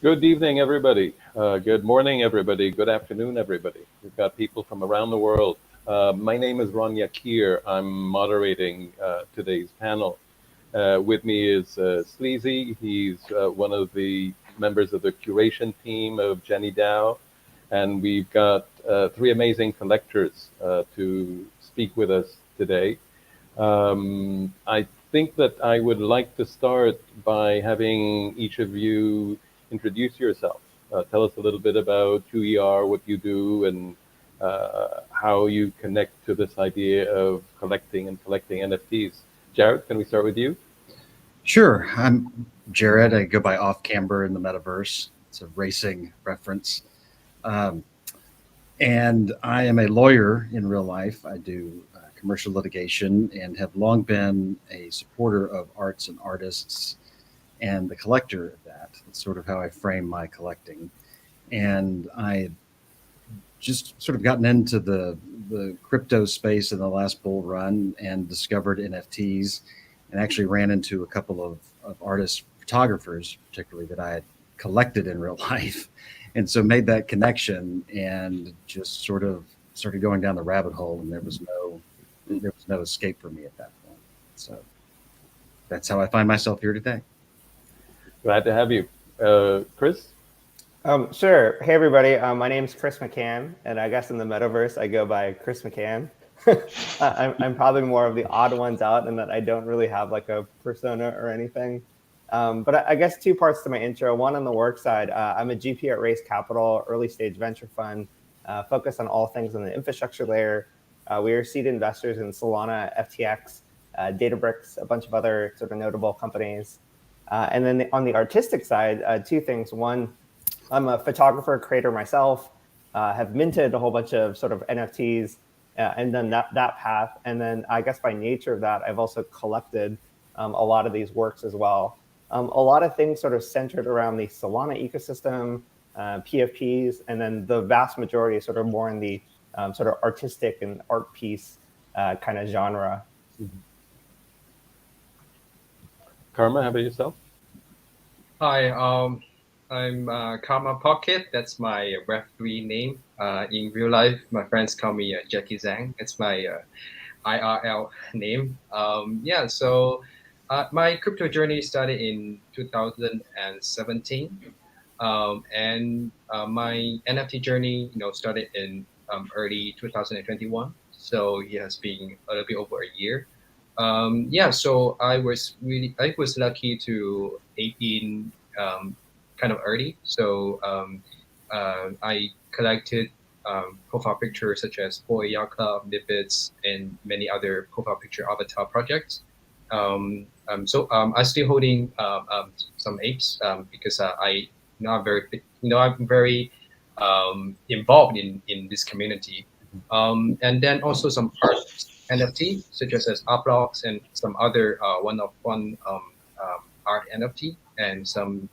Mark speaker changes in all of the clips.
Speaker 1: Good evening, everybody. Good morning, everybody. Good afternoon, everybody. We've got people from around the world. My name is Ron Yakir. I'm moderating today's panel. With me is Sleezy. He's one of the members of the curation team of JennyDao. And we've got three amazing collectors to speak with us today. I think that I would like to start by having each of you introduce yourself. Tell us a little bit about who you are, what you do, and how you connect to this idea of collecting NFTs. Jared, can we start with you?
Speaker 2: Sure. I'm Jared. I go by Off Camber in the metaverse. It's a racing reference. And I am a lawyer in real life. I do commercial litigation and have long been a supporter of arts and artists and the collector of that. It's sort of how I frame my collecting. And I just sort of gotten into the crypto space in the last bull run and discovered NFTs and actually ran into a couple of artists, photographers, particularly that I had collected in real life. And so made that connection and just sort of started going down the rabbit hole, and there was no escape for me at that point. So that's how I find myself here today.
Speaker 1: Glad to have you. Chris?
Speaker 3: Sure. Hey, everybody. My name is Chris Mccann, and I guess in the metaverse, I go by Chris Mccann. I'm probably more of the odd ones out in that I don't really have like a persona or anything. But I guess two parts to my intro. One on the work side, I'm a GP at Raise Capital, early stage venture fund, focused on all things on the infrastructure layer. We are seed investors in Solana, FTX, Databricks, a bunch of other sort of notable companies. And then on the artistic side, two things. One, I'm a photographer, creator myself, have minted a whole bunch of sort of NFTs and done that path. And then I guess by nature of that, I've also collected a lot of these works as well. A lot of things sort of centered around the Solana ecosystem, PFPs, and then the vast majority is sort of more in the sort of artistic and art piece kind of genre.
Speaker 1: Mm-hmm. Karma, how about yourself?
Speaker 4: Hi, I'm Karma Pocket. That's my Web3 name. In real life, my friends call me Jackie Zhang. It's my IRL name. So my crypto journey started in 2017. And my NFT journey, started in early 2021. So it has been a little bit over a year. So I was lucky to 18 kind of early. So I collected profile pictures such as Boy Yacht Club, Nippets, and many other profile picture avatar projects. I'm still holding some apes because I'm very involved in this community. And then also some art NFT, such as art blocks and some other one-of-one art NFT, and some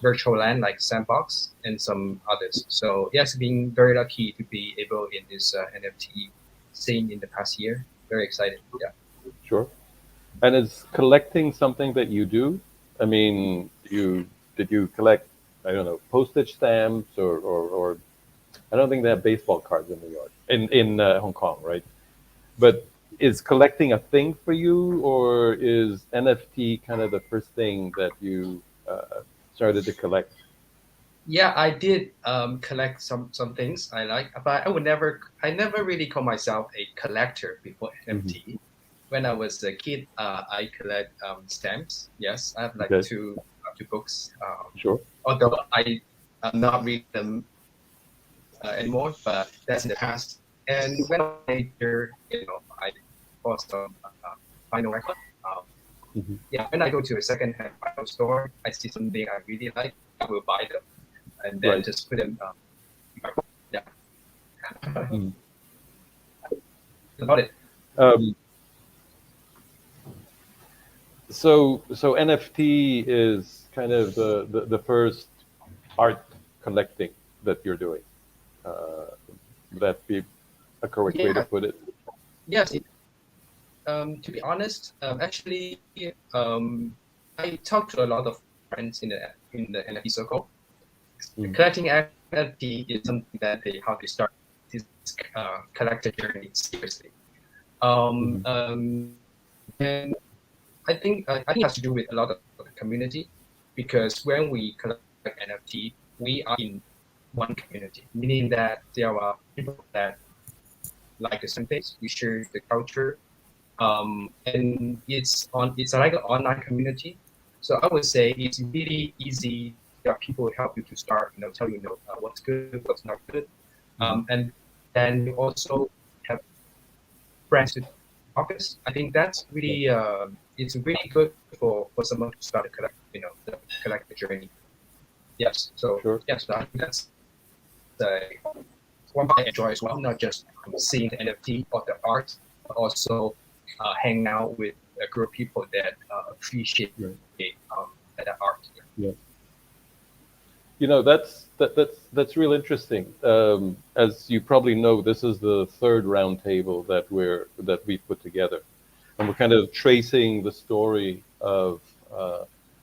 Speaker 4: virtual land like Sandbox and some others. So yes, being very lucky to be able in this NFT scene in the past year. Very excited. Yeah.
Speaker 1: Sure. And is collecting something that you do? I mean, did you collect, I don't know, postage stamps or I don't think they have baseball cards in New York, in Hong Kong, right? But is collecting a thing for you, or is NFT kind of the first thing that you started to collect?
Speaker 4: Yeah, I did collect some things I like, but I never really call myself a collector before NFT. Mm-hmm. When I was a kid, I collect stamps. Yes, I have like two books.
Speaker 1: Sure.
Speaker 4: Although I'm not reading them anymore, but that's in the past. And when I was later, I bought some vinyl record.
Speaker 1: Mm-hmm.
Speaker 4: Yeah, when I go to a second-hand vinyl store, I see something I really like, I will buy them, and then just put them. Yeah.
Speaker 1: Mm.
Speaker 4: That's about it.
Speaker 1: So NFT is kind of the first art collecting that you're doing. Would that be a correct way to put it?
Speaker 4: Yes. To be honest, actually, I talked to a lot of friends in the in the NFT circle.
Speaker 1: Mm.
Speaker 4: Collecting NFT is something that how they start this collector journey seriously. And I think it has to do with a lot of the community, because when we collect NFT, we are in one community, meaning that there are people that like the same things. We share the culture, and it's like an online community. So I would say it's really easy. There are people who help you to start, tell what's good, what's not good, and then you also have friends to talk with. I think that's really it's really good for someone to start the collector journey. Yes. So
Speaker 1: Sure.
Speaker 4: yes, I think that's one part I enjoy as well. Not just seeing the NFT or the art, but also hanging out with a group of people that appreciate that art.
Speaker 1: Yeah. That's real interesting. As you probably know, this is the third roundtable that we put together, and we're kind of tracing the story of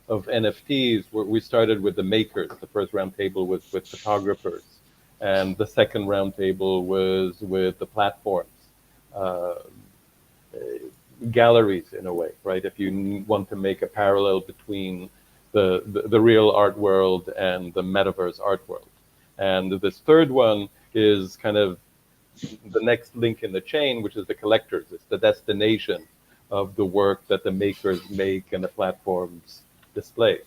Speaker 1: NFTs. We started with the makers. The first roundtable was with photographers, and the second roundtable was with the platforms, uh, galleries in a way, right? If you want to make a parallel between the real art world and the metaverse art world. And this third one is kind of the next link in the chain, which is the collectors. It's the destination of the work that the makers make and the platforms display.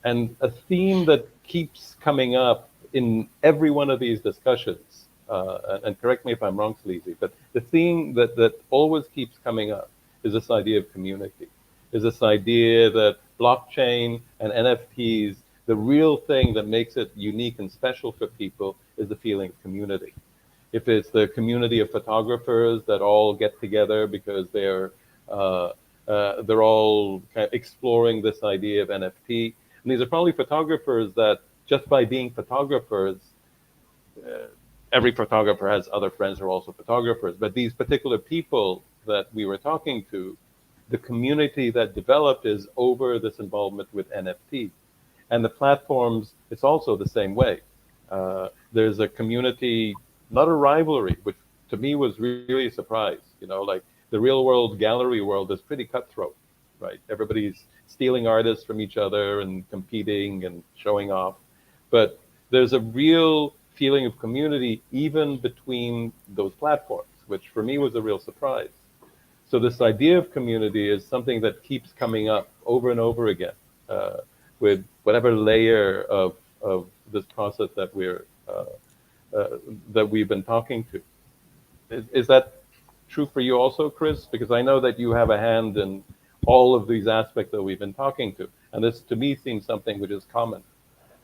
Speaker 1: And a theme that keeps coming up in every one of these discussions, and correct me if I'm wrong, Sleezy, but the theme that always keeps coming up is this idea of community, is this idea that blockchain and NFTs, the real thing that makes it unique and special for people is the feeling of community. If it's the community of photographers that all get together because they're all kind of exploring this idea of NFT, and these are probably photographers that just by being photographers, every photographer has other friends who are also photographers, but these particular people that we were talking to, the community that developed is over this involvement with NFT. And the platforms, it's also the same way. There's a community, not a rivalry, which to me was really a surprise. Like the real world gallery world is pretty cutthroat, right? Everybody's stealing artists from each other and competing and showing off. But there's a real feeling of community even between those platforms, which for me was a real surprise. So this idea of community is something that keeps coming up over and over again, with whatever layer of this process that we've been talking to. Is that true for you also, Chris? Because I know that you have a hand in all of these aspects that we've been talking to, and this to me seems something which is common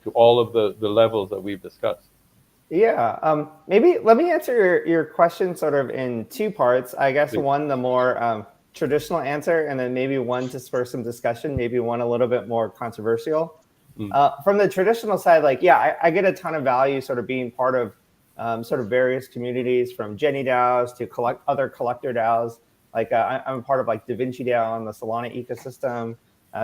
Speaker 1: to all of the levels that we've discussed.
Speaker 3: Yeah, maybe let me answer your question sort of in two parts. I guess one, the more traditional answer, and then maybe one to spur some discussion, maybe one a little bit more controversial. From the traditional side, I get a ton of value sort of being part of sort of various communities, from JennyDaos to other collector DAOs. I'm a part of DaVinci and the Solana ecosystem,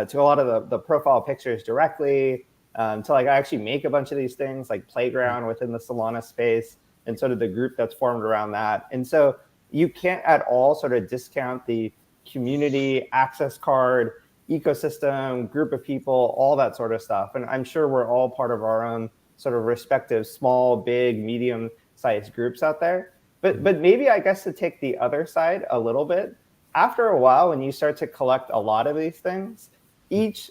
Speaker 3: to a lot of the profile pictures directly, to I actually make a bunch of these things like Playground within the Solana space and sort of the group that's formed around that. And so you can't at all sort of discount the community, access card, ecosystem, group of people, all that sort of stuff. And I'm sure we're all part of our own sort of respective small, big, medium-sized groups out there. But maybe I guess to take the other side a little bit, after a while, when you start to collect a lot of these things, each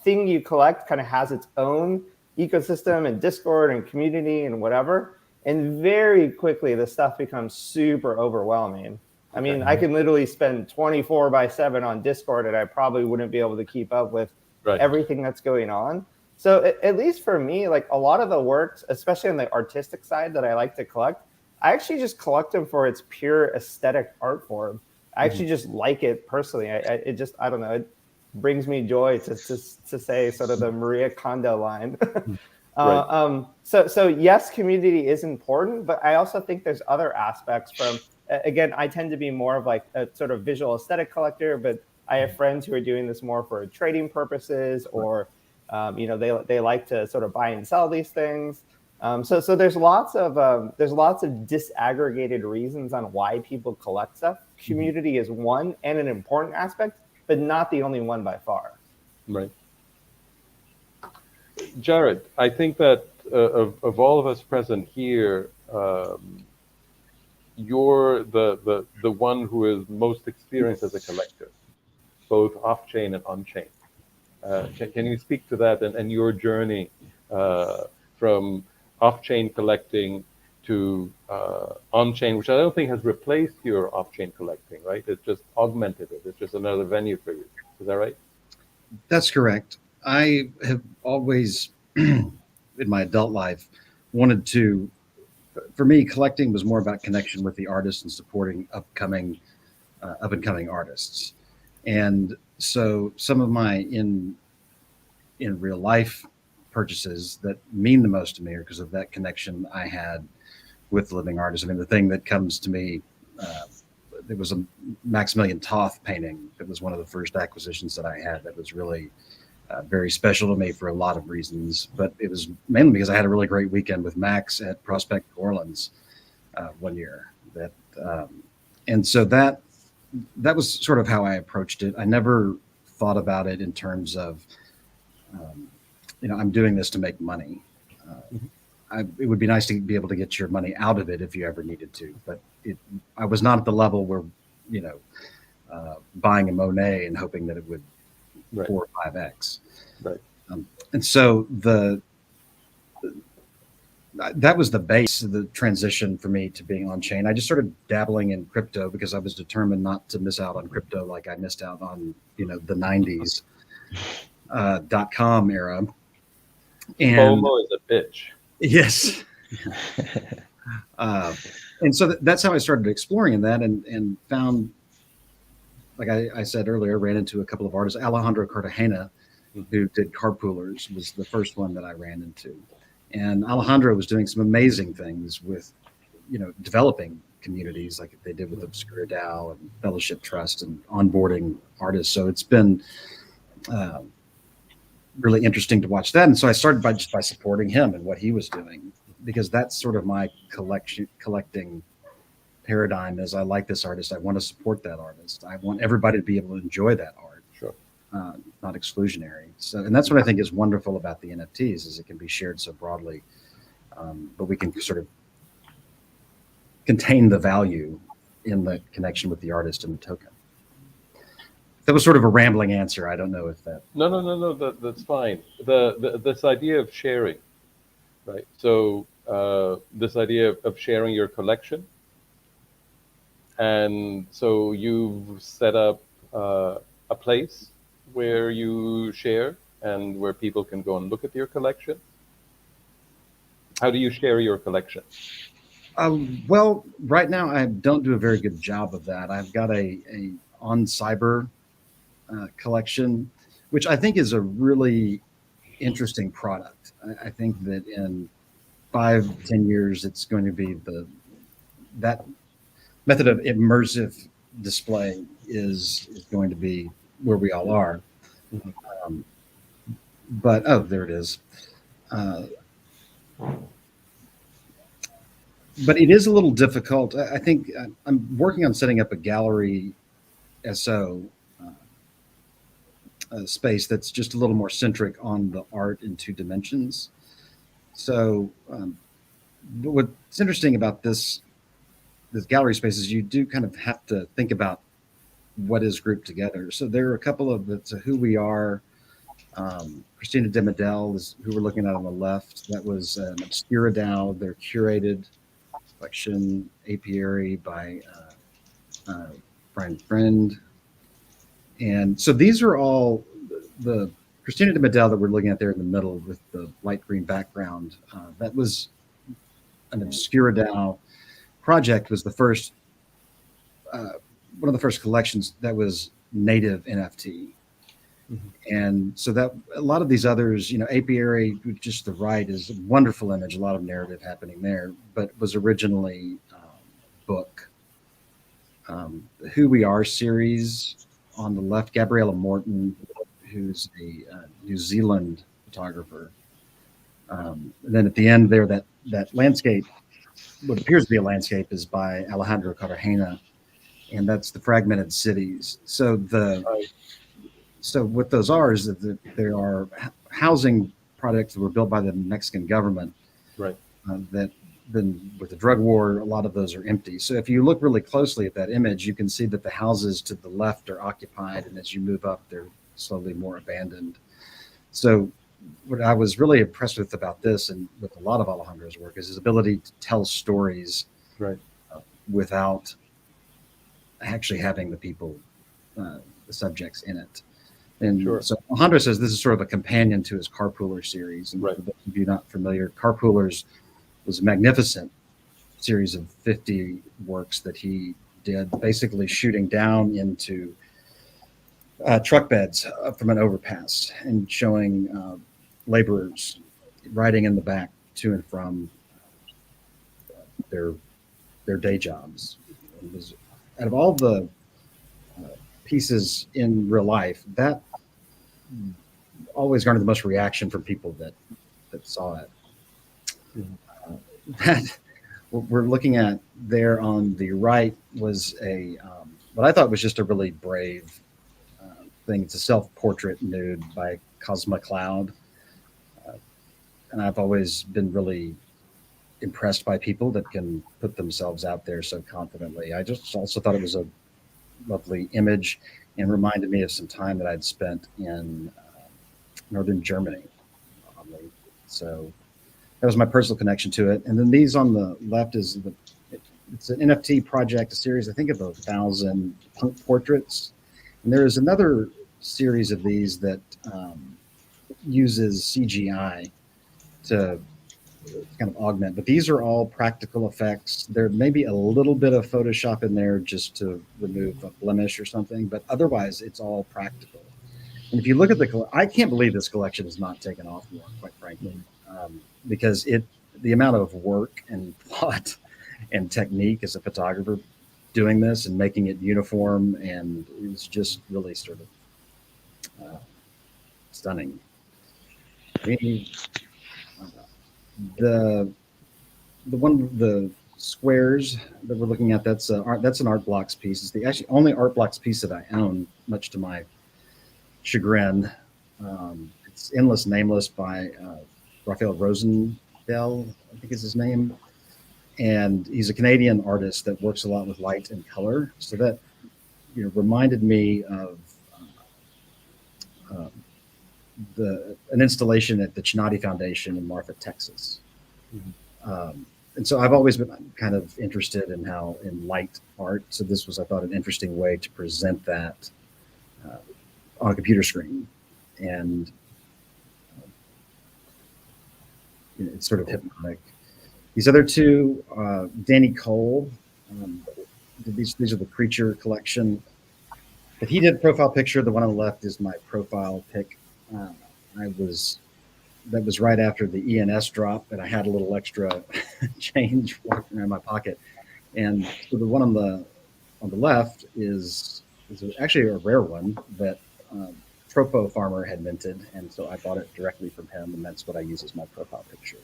Speaker 3: thing you collect kind of has its own ecosystem and Discord and community and whatever. And very quickly, the stuff becomes super overwhelming. I mean, I can literally spend 24/7 on Discord, and I probably wouldn't be able to keep up with everything that's going on. So at least for me, a lot of the works, especially on the artistic side that I like to collect, I actually just collect them for its pure aesthetic art form. I actually just like it personally. I don't know. It brings me joy to say sort of the Maria Kondo line. So yes, community is important, but I also think there's other aspects from, again, I tend to be more of a sort of visual aesthetic collector, but I have friends who are doing this more for trading purposes or They like to sort of buy and sell these things. So there's lots of disaggregated reasons on why people collect stuff. Community is one and an important aspect, but not the only one by far.
Speaker 1: Right. Jared, I think that of all of us present here, you're the one who is most experienced as a collector, both off-chain and on-chain. Can you speak to that and your journey from off-chain collecting to on-chain, which I don't think has replaced your off-chain collecting, right? It's just augmented it. It's just another venue for you. Is that right?
Speaker 2: That's correct. I have always, in my adult life, wanted to. For me, collecting was more about connection with the artists and supporting up and coming artists. And so some of my in real life purchases that mean the most to me are because of that connection I had with living artists. I mean, the thing that comes to me, there was a Maximilian Toth painting that was one of the first acquisitions that I had that was really very special to me for a lot of reasons, but it was mainly because I had a really great weekend with Max at Prospect, New Orleans one year. And so that was sort of how I approached it. I never thought about it in terms of, I'm doing this to make money. It would be nice to be able to get your money out of it if you ever needed to, but I was not at the level where, buying a Monet and hoping that it would 4 or 5x.
Speaker 1: Right.
Speaker 2: And so that was the base of the transition for me to being on chain. I just started dabbling in crypto because I was determined not to miss out on crypto like I missed out on, the 90s .com era. And
Speaker 1: FOMO is a bitch.
Speaker 2: Yes. And so that's how I started exploring in that and found, like I said earlier, ran into a couple of artists. Alejandro Cartagena, who did Carpoolers, was the first one that I ran into. And Alejandro was doing some amazing things with, developing communities like they did with Obscura DAO and Fellowship Trust and onboarding artists. So it's been really interesting to watch that. And so I started by supporting him and what he was doing, because that's sort of my collecting paradigm is I like this artist. I want to support that artist. I want everybody to be able to enjoy that art.
Speaker 1: Sure.
Speaker 2: Not exclusionary. So, and that's what I think is wonderful about the NFTs is it can be shared so broadly, but we can sort of contain the value in the connection with the artist and the token. That was sort of a rambling answer. I don't know if that.
Speaker 1: No. That's fine. This idea of sharing, right? So this idea of sharing your collection. And so you've set up a place where you share and where people can go and look at your collection. How do you share your collection?
Speaker 2: Well, right now I don't do a very good job of that. I've got a on Cyber collection, which I think is a really interesting product. I think that in 5-10 years, it's going to be that method of immersive display is going to be where we all are. But there it is. But it is a little difficult. I think I'm working on setting up a gallery SO space that's just a little more centric on the art in 2 dimensions. So but what's interesting about this gallery space is you do kind of have to think about what is grouped together. So there are a couple of it's Who We Are. Christina de Medel is who we're looking at on the left. That was an Obscura DAO. They're curated collection, apiary by Brian Friend. And so these are all the Christina de Medel that we're looking at there in the middle with the light green background. That was an Obscura DAO project, was the first, one of the first collections that was native NFT. And so that a lot of these others, apiary, just the right is a wonderful image, a lot of narrative happening there, but was originally book. Who We Are series on the left, Gabriella Morton, who's a New Zealand photographer. And then at the end there, that landscape, what appears to be a landscape, is by Alejandro Cartagena, and that's the fragmented cities. So what those are is that there are housing projects that were built by the Mexican government.
Speaker 1: Right.
Speaker 2: That then with the drug war, a lot of those are empty. So if you look really closely at that image, you can see that the houses to the left are occupied, and as you move up, they're slowly more abandoned. So what I was really impressed with about this, and with a lot of Alejandro's work, is his ability to tell stories without actually having the people, the subjects in it. And so Alejandro says this is sort of a companion to his Carpooler series. And for those of you not familiar, Carpoolers was a magnificent series of 50 works that he did, basically shooting down into truck beds from an overpass and showing laborers riding in the back to and from their day jobs. It was, out of all the pieces in real life, that always garnered the most reaction from people that saw it. That what we're looking at there on the right was a what I thought was just a really brave thing. It's a self-portrait nude by Cosma Cloud, and I've always been really impressed by people that can put themselves out there so confidently. I just also thought it was a lovely image and reminded me of some time that I'd spent in northern Germany. So that was my personal connection to it. And then these on the left is it's an NFT project, a series, I think, of 1,000 punk portraits. And there is another series of these that uses CGI to kind of augment, but these are all practical effects. There may be a little bit of Photoshop in there just to remove a blemish or something, but otherwise it's all practical. And if you look at I can't believe this collection has not taken off more, quite frankly, because the amount of work and thought and technique as a photographer doing this and making it uniform, and it was just really sort of stunning. The squares that we're looking at, that's an Art Blocks piece. It's the actually only Art Blocks piece that I own, much to my chagrin. It's Endless Nameless by Raphael Rosendale, I think is his name. And he's a Canadian artist that works a lot with light and color. So that reminded me of an installation at the Chinati Foundation in Marfa, Texas. And so I've always been kind of interested in light art. So this was, I thought, an interesting way to present that on a computer screen. And it's sort of hypnotic. These other two, Danny Cole, these are the Creature collection. But he did a profile picture. The one on the left is my profile pic. That was right after the ENS drop, and I had a little extra change walking around my pocket. And so the one on the left is actually a rare one that Tropo Farmer had minted, and so I bought it directly from him, and that's what I use as my profile picture.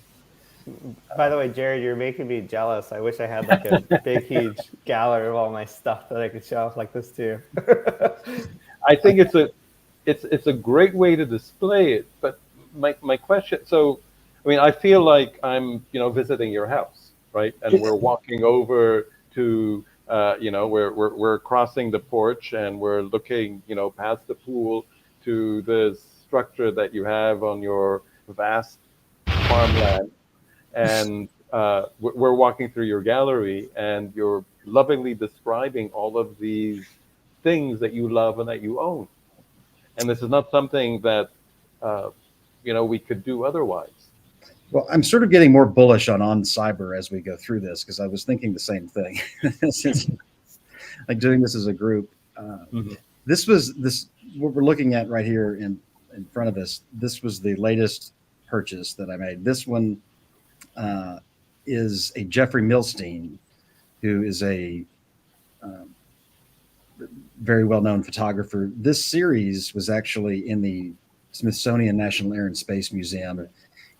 Speaker 3: By the way, Jared, you're making me jealous. I wish I had like a big, huge gallery of all my stuff that I could show off like this too.
Speaker 1: I think it's a great way to display it. But my question, so I mean, I feel like I'm visiting your house, right? And we're walking over to we're crossing the porch and we're looking past the pool to this structure that you have on your vast farmland. And we're walking through your gallery, and you're lovingly describing all of these things that you love and that you own. And this is not something that we could do otherwise.
Speaker 2: Well, I'm sort of getting more bullish on Cyber as we go through this, because I was thinking the same thing. Like doing this as a group. This what we're looking at right here in front of us. This was the latest purchase that I made. This one is a Jeffrey Milstein, who is a very well-known photographer. This series was actually in the Smithsonian National Air and Space Museum in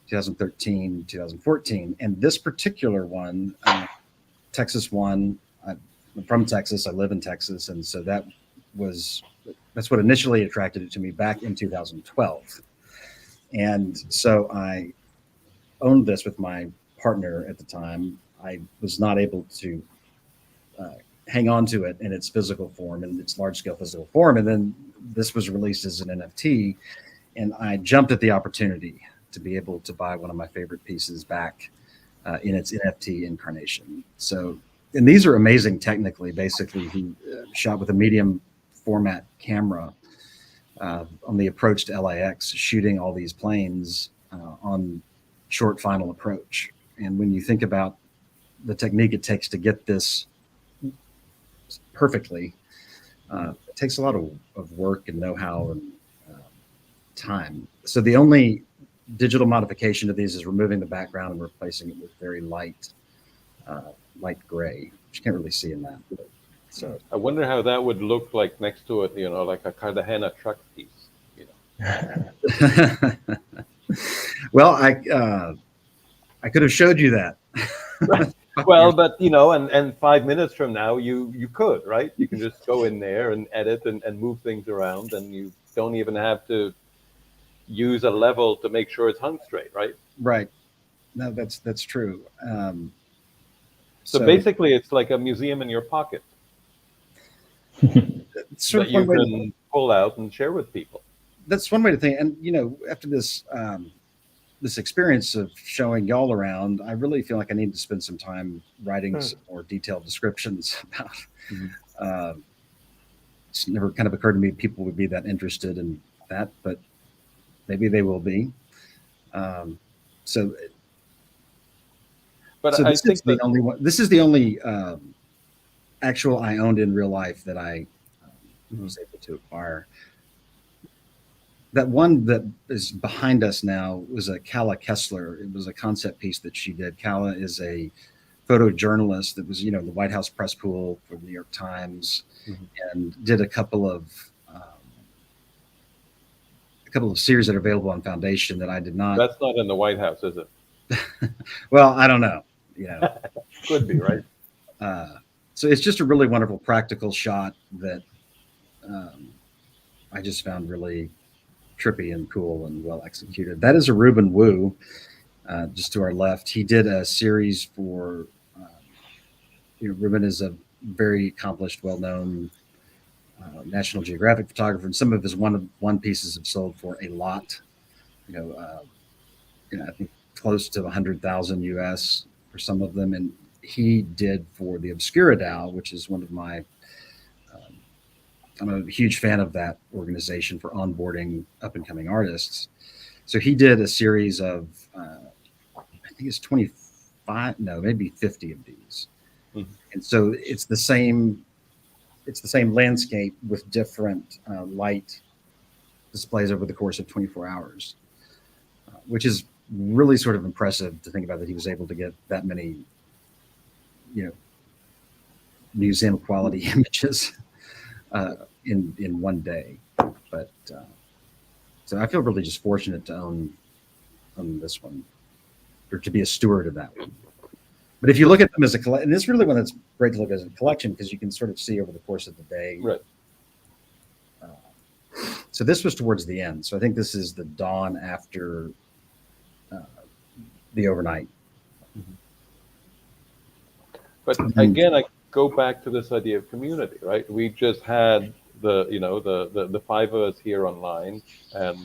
Speaker 2: 2013, 2014. And this particular one, Texas one, I'm from Texas, I live in Texas. And so that's what initially attracted it to me back in 2012. And so I owned this with my partner at the time. I was not able to hang on to it in its physical form, in its large scale physical form. And then this was released as an NFT, and I jumped at the opportunity to be able to buy one of my favorite pieces back in its NFT incarnation. So, and these are amazing technically. Basically, he shot with a medium format camera on the approach to LAX, shooting all these planes on short final approach. And when you think about the technique it takes to get this perfectly, it takes a lot of work and know-how and time. So the only digital modification of these is removing the background and replacing it with very light gray, which you can't really see in that. But, so
Speaker 1: I wonder how that would look like next to it, like a Cartagena truck piece.
Speaker 2: Well, I could have showed you that.
Speaker 1: Well, but and 5 minutes from now, you could, right? You can just go in there and edit and move things around, and you don't even have to use a level to make sure it's hung straight, right?
Speaker 2: Right. No, that's true.
Speaker 1: So basically, it's like a museum in your pocket
Speaker 2: sort
Speaker 1: that you can pull out and share with people.
Speaker 2: That's one way to think. And after this this experience of showing y'all around, I really feel like I need to spend some time writing some more detailed descriptions about. It's never kind of occurred to me people would be that interested in that, but maybe they will be. But I think the only one. This is the only actual I owned in real life that I was able to acquire. That one that is behind us now was a Kessler. It was a concept piece that she did. Kala is a photojournalist that was, the White House press pool for the New York Times, and did a couple of series that are available on Foundation that I did not.
Speaker 1: That's not in the White House, is it?
Speaker 2: Well, I don't know.
Speaker 1: Could be, right?
Speaker 2: So it's just a really wonderful practical shot that I just found really trippy and cool and well executed. That is a Reuben Woo, just to our left. He did a series for, Reuben is a very accomplished, well-known National Geographic photographer, and some of his one pieces have sold for a lot. I think close to 100,000 US for some of them. And he did for the JennyDao, which is one of my, I'm a huge fan of that organization for onboarding up and coming artists. So he did a series of, I think it's 25, no, maybe 50 of these. And so it's the same landscape with different light displays over the course of 24 hours, which is really sort of impressive to think about, that he was able to get that many, museum quality images in one day. But so I feel really just fortunate to own this one, or to be a steward of that one. But if you look at them as a collection, and this is really one that's great to look at as a collection, because you can sort of see over the course of the day.
Speaker 1: Right.
Speaker 2: So this was towards the end. So I think this is the dawn after the overnight.
Speaker 1: But again, I go back to this idea of community, right? We just had the five of us here online, and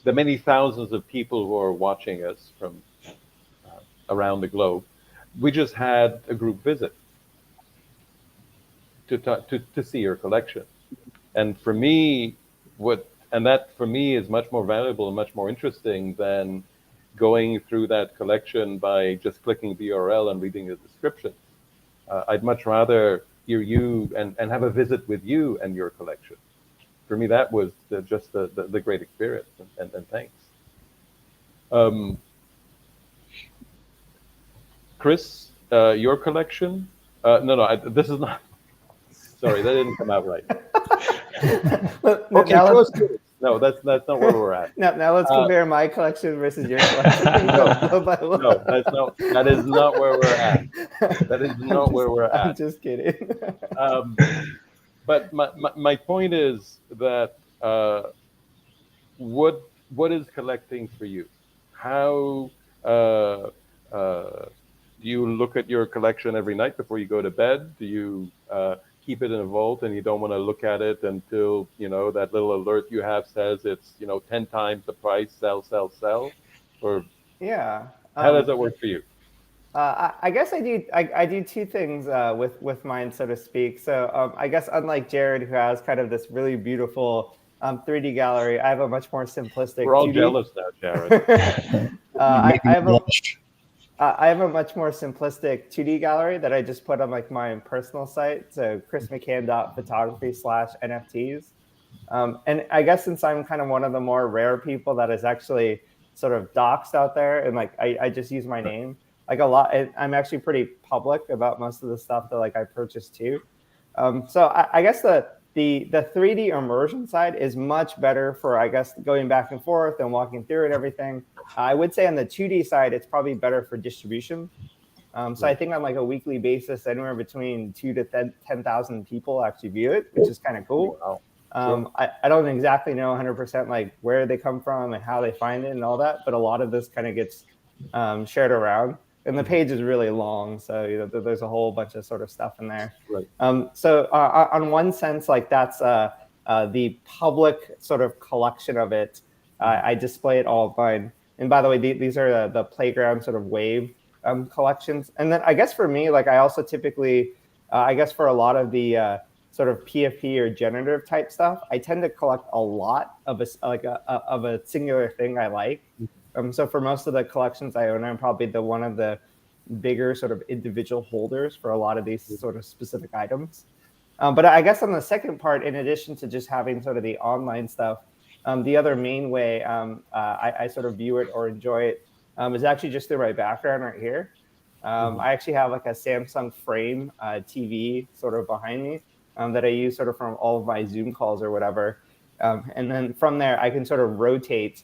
Speaker 1: the many thousands of people who are watching us from around the globe. We just had a group visit to see your collection, and for me, that for me is much more valuable and much more interesting than going through that collection by just clicking the URL and reading the description. I'd much rather hear you and have a visit with you and your collection. For me, that was just the great experience, and thanks. Chris, your collection? This is not. Sorry, that didn't come out right. Okay, No, that's not where we're at.
Speaker 3: Now let's compare my collection versus your collection.
Speaker 1: No, that is not where we're at. That is not where we're at.
Speaker 3: I'm just kidding.
Speaker 1: But my point is that what is collecting for you? How do you look at your collection every night before you go to bed? Do you keep it in a vault and you don't want to look at it until that little alert you have says it's 10 times the price, sell, or
Speaker 3: Yeah.
Speaker 1: how does that work for you?
Speaker 3: I guess I do two things with mine, so to speak. So I guess unlike Jared, who has kind of this really beautiful 3D gallery, I have a much more simplistic.
Speaker 1: We're all
Speaker 3: 2D.
Speaker 1: jealous now, Jared.
Speaker 3: I have a much more simplistic 2D gallery that I just put on like my personal site. So chrismccann.photography/NFTs. And I guess since I'm kind of one of the more rare people that is actually sort of doxed out there, and like I just use my name like a lot. I'm actually pretty public about most of the stuff that like I purchased too. So I guess the 3D immersion side is much better for, I guess, going back and forth and walking through and everything. I would say on the 2D side, it's probably better for distribution. So I think on like a weekly basis, anywhere between 2,000 to 10,000 people actually view it, which is kind of cool.
Speaker 1: Wow.
Speaker 3: I don't exactly know 100% like where they come from and how they find it and all that, but a lot of this kind of gets shared around. And the page is really long, so there's a whole bunch of sort of stuff in there.
Speaker 1: Right.
Speaker 3: So on one sense, like that's the public sort of collection of it. I display it all online. And by the way, these are the playground sort of wave collections. And then I guess for me, like I also typically, I guess for a lot of the sort of PFP or generative type stuff, I tend to collect a lot of a singular thing I like. So for most of the collections I own, I'm probably one of the bigger sort of individual holders for a lot of these sort of specific items. But I guess on the second part, in addition to just having sort of the online stuff, the other main way I sort of view it or enjoy it is actually just through my background right here. I actually have like a Samsung frame TV sort of behind me that I use sort of from all of my Zoom calls or whatever. And then from there, I can sort of rotate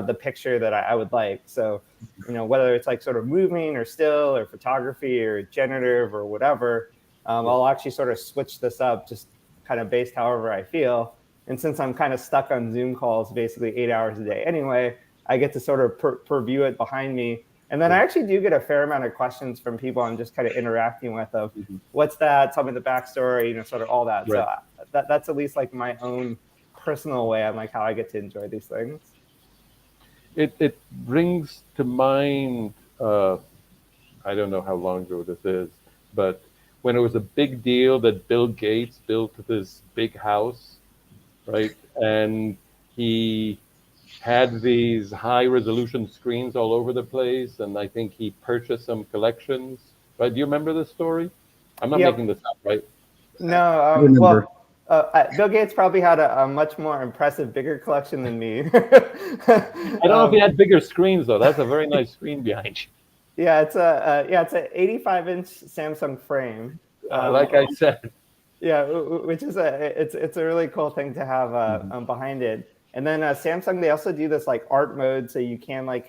Speaker 3: the picture that I would like. So, whether it's like sort of moving or still or photography or generative or whatever, I'll actually sort of switch this up just kind of based however I feel. And since I'm kind of stuck on Zoom calls basically 8 hours a day anyway, I get to sort of preview it behind me. And then I actually do get a fair amount of questions from people I'm just kind of interacting with of what's that? Tell me the backstory, sort of all that.
Speaker 1: Right.
Speaker 3: So that's at least like my own personal way on like how I get to enjoy these things.
Speaker 1: It brings to mind, I don't know how long ago this is, but when it was a big deal that Bill Gates built this big house, right? And he had these high resolution screens all over the place. And I think he purchased some collections, right? Do you remember this story? I'm not making this up, right?
Speaker 3: No, well, Bill Gates probably had a much more impressive, bigger collection than me.
Speaker 1: I don't know if he had bigger screens though. That's a very nice screen behind you.
Speaker 3: Yeah, it's a 85-inch Samsung frame.
Speaker 1: Like I said.
Speaker 3: Yeah, which is it's a really cool thing to have behind it. And then Samsung, they also do this like art mode, so you can like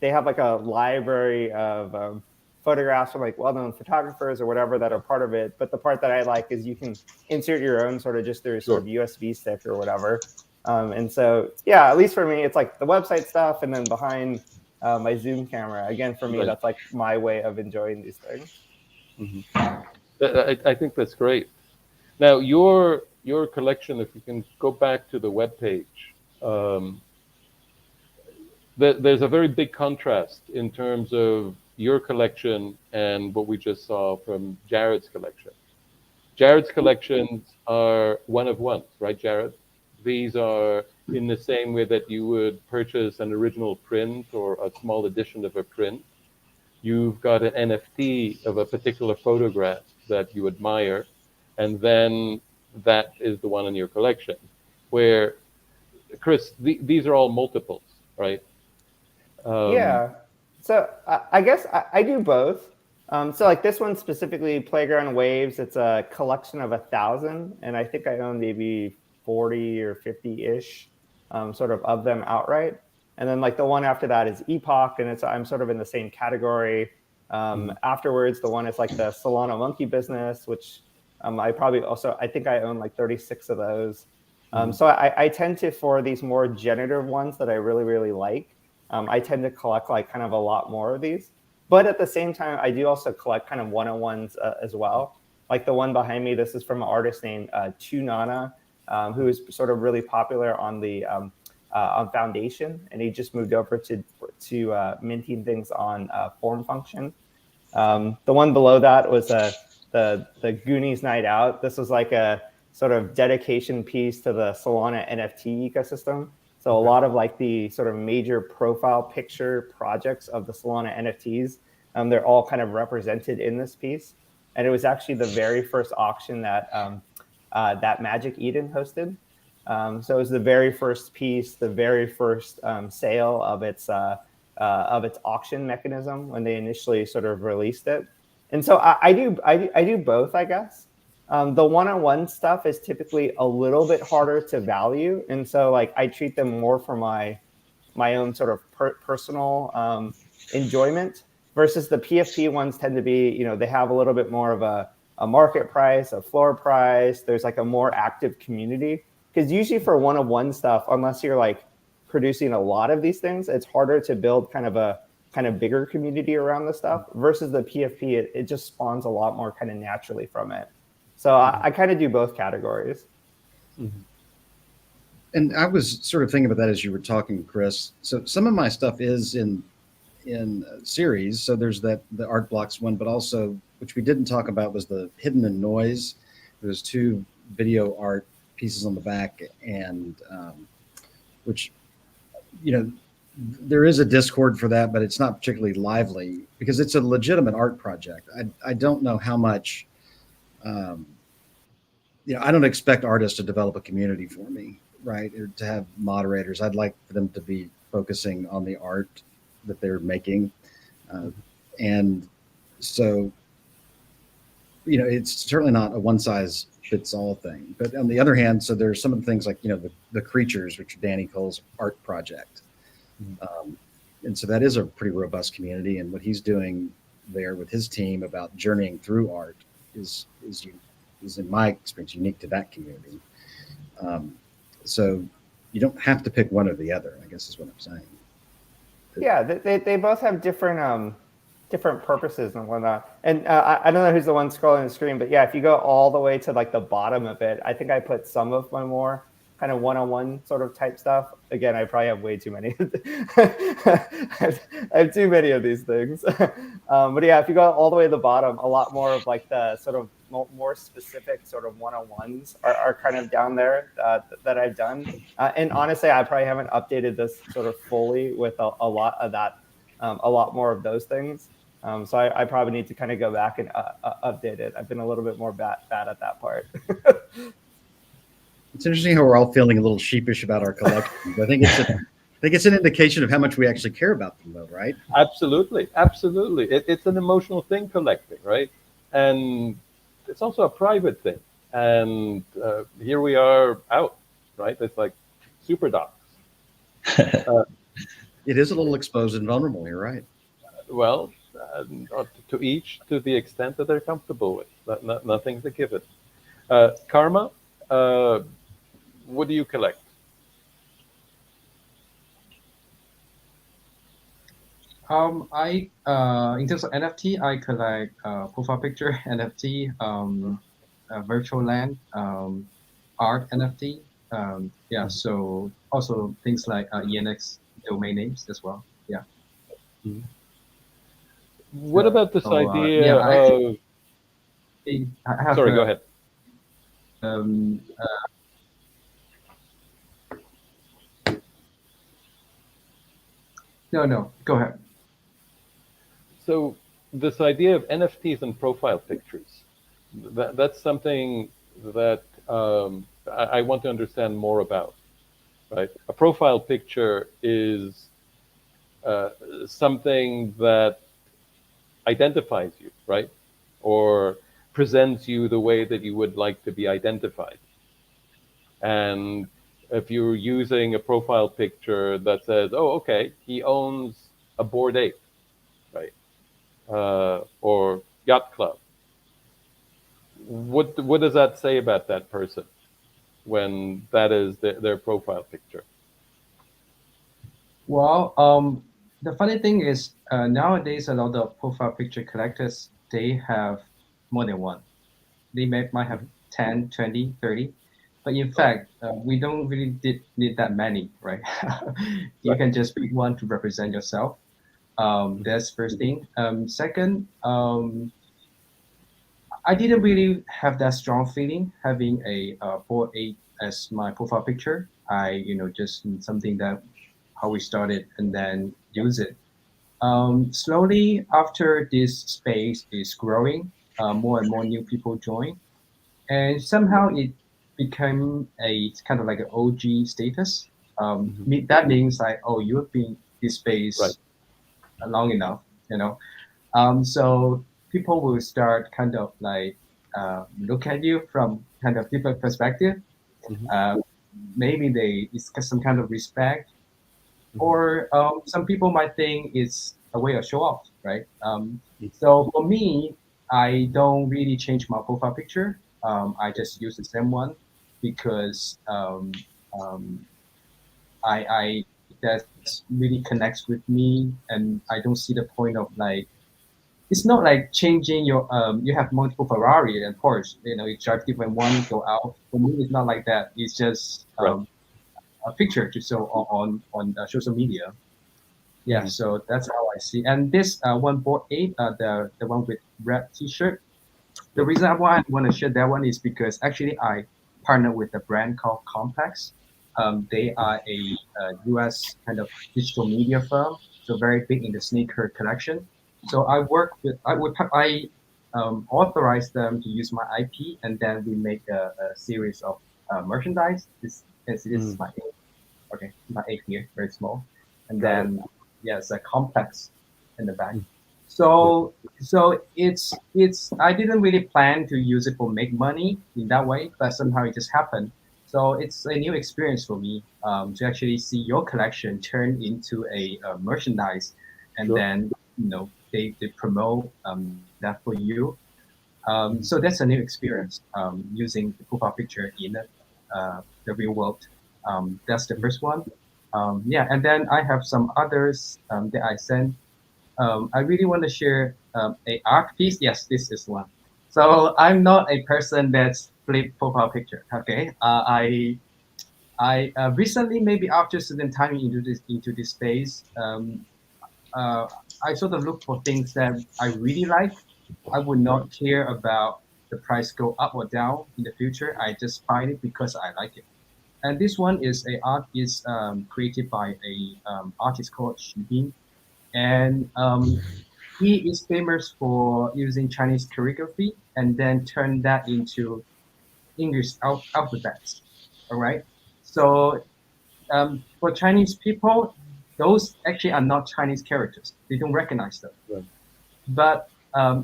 Speaker 3: they have like a library of photographs from like well-known photographers or whatever that are part of it. But the part that I like is you can insert your own sort of just through sort of USB stick or whatever. And so, yeah, at least for me, it's like the website stuff and then behind my Zoom camera. Again, for me, that's like my way of enjoying these things.
Speaker 1: I think that's great. Now, your collection, if you can go back to the webpage, there's a very big contrast in terms of your collection and what we just saw from Jared's collection. Jared's collections are one of ones, right, Jared? These are in the same way that you would purchase an original print or a small edition of a print. You've got an NFT of a particular photograph that you admire, and then that is the one in your collection. Where, Chris, these are all multiples, right?
Speaker 3: Yeah. So I guess I do both. So like this one specifically, Playground Waves, it's a collection of 1,000, and I think I own maybe 40 or 50-ish. sort of them outright. And then like the one after that is Epoch, and I'm sort of in the same category. Afterwards, the one is like the Solana monkey business, which I think I own like 36 of those. So I tend to, for these more generative ones that I really, really like, I tend to collect like kind of a lot more of these. But at the same time, I do also collect kind of one-on-ones as well. Like the one behind me, this is from an artist named Tunana, who is sort of really popular on the on Foundation, and he just moved over to minting things on Form Function. The one below that was the Goonies Night Out. This was like a sort of dedication piece to the Solana NFT ecosystem. So a lot of like the sort of major profile picture projects of the Solana NFTs, they're all kind of represented in this piece. And it was actually the very first auction that that Magic Eden hosted. So it was the very first piece, the very first sale of its auction mechanism when they initially sort of released it. And so I do both, I guess. The one-on-one stuff is typically a little bit harder to value, and so like I treat them more for my own sort of personal enjoyment, versus the PFP ones tend to be, you know, they have a little bit more of a market price, a floor price. There's like a more active community, because usually for one-on-one stuff, unless you're like producing a lot of these things, it's harder to build kind of bigger community around the stuff, versus the PFP. It just spawns a lot more kind of naturally from it. So I kind of do both categories.
Speaker 2: And I was sort of thinking about that as you were talking, Chris. So some of my stuff is in series. So there's the Art Blocks one, but also, which we didn't talk about, was the Hidden in Noise. There's 2 video art pieces on the back, and which, you know, there is a Discord for that, but it's not particularly lively because it's a legitimate art project. I don't know how much. You know, I don't expect artists to develop a community for me, right? Or to have moderators. I'd like for them to be focusing on the art that they're making. And so, you know, it's certainly not a one size fits all thing. But on the other hand, so there's some of the things like, you know, the Creatures, which Danny Cole's art project. And so that is a pretty robust community. And what he's doing there with his team about journeying through art is in my experience unique to that community. So you don't have to pick one or the other, I guess is what I'm saying.
Speaker 3: Yeah, they both have different purposes and whatnot. And I don't know who's the one scrolling the screen, but yeah, if you go all the way to like the bottom of it, I think I put some of my more kind of one-on-one sort of type stuff. Again, I probably have way too many. I have too many of these things. But yeah, if you go all the way to the bottom, a lot more of like the sort of more specific sort of one-on-ones are kind of down there that I've done. And honestly, I probably haven't updated this sort of fully with a lot of that, a lot more of those things. So I probably need to kind of go back and update it. I've been a little bit more bad at that part.
Speaker 2: It's interesting how we're all feeling a little sheepish about our collections. I think it's an indication of how much we actually care about them, though, right?
Speaker 1: Absolutely. It's an emotional thing, collecting, right? And it's also a private thing. And here we are out, right? It's like super docs.
Speaker 2: It is a little exposed and vulnerable. You're right.
Speaker 1: Well, to each to the extent that they're comfortable with. Nothing's a given. Karma, what do you collect?
Speaker 4: I in terms of NFT, I collect profile picture NFT, virtual land, art NFT. Yeah, so also things like ENX domain names as well. Yeah.
Speaker 1: What about this idea of?
Speaker 4: I have,
Speaker 1: sorry, go ahead.
Speaker 4: No, go ahead.
Speaker 1: So this idea of NFTs and profile pictures, that's something that I want to understand more about, right? A profile picture is something that identifies you, right? Or presents you the way that you would like to be identified. And if you're using a profile picture that says, "Oh, okay, he owns a Bored Ape," right, or yacht club, what does that say about that person when that is their profile picture?
Speaker 4: Well, the funny thing is, nowadays a lot of profile picture collectors, they have more than one. They might have
Speaker 1: Mhm.
Speaker 4: 10, 20, 30. But in
Speaker 1: Right,
Speaker 4: fact, we don't really need that many, right? You
Speaker 1: right.
Speaker 4: can just pick one to represent yourself.
Speaker 1: Mhm.
Speaker 4: That's first thing. Second, I didn't really have that strong feeling having a 4.8 as my profile picture. I, just something that how we started and then use it. Slowly after this space is growing, more and more new people join, and somehow it became a kind of like an OG status.
Speaker 1: Mhm.
Speaker 4: That means like, oh, you've been in this
Speaker 1: Right.
Speaker 4: space long enough, you know. So people will start kind of like look at you from kind of different perspective.
Speaker 1: Mhm.
Speaker 4: Uh, Maybe it's some kind of respect,
Speaker 1: Mhm.
Speaker 4: or some people might think it's a way of show off, right?
Speaker 1: Mhm.
Speaker 4: So for me, I don't really change my profile picture. I just use the same one because um, I that really connects with me, and I don't see the point of like it's not like changing your you have multiple Ferrari and Porsche, you drive different one go out. For me, it's not like that. It's just
Speaker 1: Right.
Speaker 4: a picture to show on social media. Yeah,
Speaker 1: Mhm.
Speaker 4: so that's how I see. And this one board eight, the one with red T-shirt. The
Speaker 1: Yep.
Speaker 4: reason why I want to share that one is because actually I partnered with a brand called Complex. They are a U.S. kind of digital media firm, so very big in the sneaker collection. So I authorize them to use my IP, and then we make a series of merchandise. This is
Speaker 1: Mm.
Speaker 4: my okay, my eight here, very small, and
Speaker 1: Got it.
Speaker 4: then yes, a complex in the back.
Speaker 1: Mm. Yep.
Speaker 4: So it's I didn't really plan to use it for make money in that way, but somehow it just happened. So it's a new experience for me to actually see your collection turn into a merchandise, and
Speaker 1: Sure.
Speaker 4: then they promote that for you. So
Speaker 1: Mhm.
Speaker 4: that's a new experience using the profile picture in the real world. That's the
Speaker 1: Mhm.
Speaker 4: first one. Yeah, and then I have some others that I sent. I really want to share a art piece. Yes, this is one. So I'm not a person that's flip profile picture. Okay, I recently maybe after certain time into this space, uh, I sort of look for things that I really like. I would not care about the price go up or down in the future. I just find it because I like it. And this one is created by a artist called Xu Bin, and he is famous for using Chinese calligraphy and then turn that into English alphabets. All right. So for Chinese people, those actually are not Chinese characters. They don't recognize them,
Speaker 1: Right.
Speaker 4: but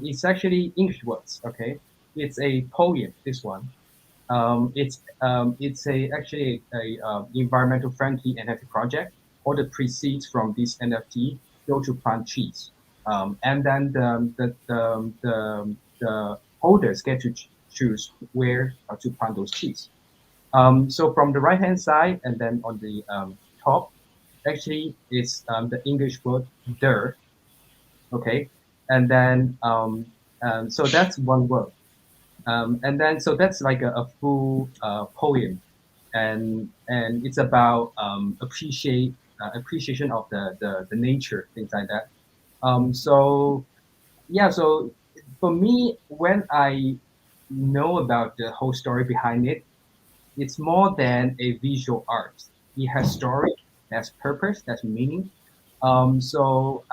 Speaker 4: it's actually English words. Okay, it's a poem. This one. It's a actually a environmental friendly NFT project. All the proceeds from this NFT go to plant trees, and then the holders get to choose where to plant those trees. So from the right hand side and then on the top, actually it's the English word der. Okay, and then so that's one word. And then so that's like a full poem, and it's about appreciation of the nature, things like that. So yeah, so for me, when I know about the whole story behind it, it's more than a visual art. It has story, has purpose, has meaning. So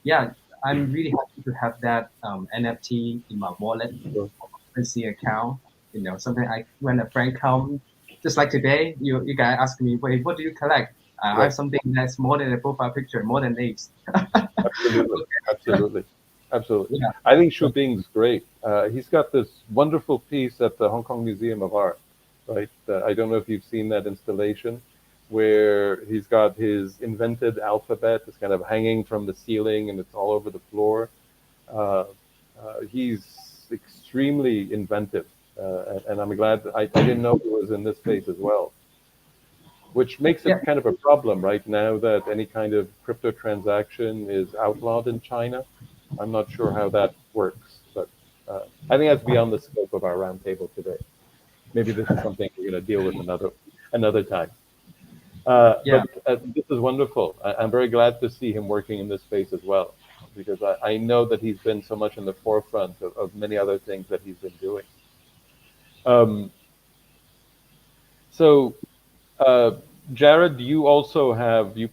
Speaker 4: yeah, I'm really happy to have that NFT in my wallet,
Speaker 1: Sure.
Speaker 4: OpenSea account. Something when a friend comes, just like today, you guys ask me, wait, what do you collect? I
Speaker 1: Right.
Speaker 4: have something that's more than a profile picture, more than names.
Speaker 1: Absolutely. Absolutely. Absolutely.
Speaker 4: Yeah.
Speaker 1: I think
Speaker 4: So
Speaker 1: Shu Bing's great. He's got this wonderful piece at the Hong Kong Museum of Art. right? I don't know if you've seen that installation where he's got his invented alphabet. It's kind of hanging from the ceiling and it's all over the floor. He's extremely inventive, and I'm glad I didn't know he was in this space as well, which makes it kind of a problem right now that any kind of crypto transaction is outlawed in China. I'm not sure how that works, but I think that's beyond the scope of our roundtable today. Maybe this is something we're going to deal with another time.
Speaker 4: Yeah.
Speaker 1: But this is wonderful. I'm very glad to see him working in this space as well, because I know that he's been so much in the forefront of many other things that he's been doing. So, Jared, you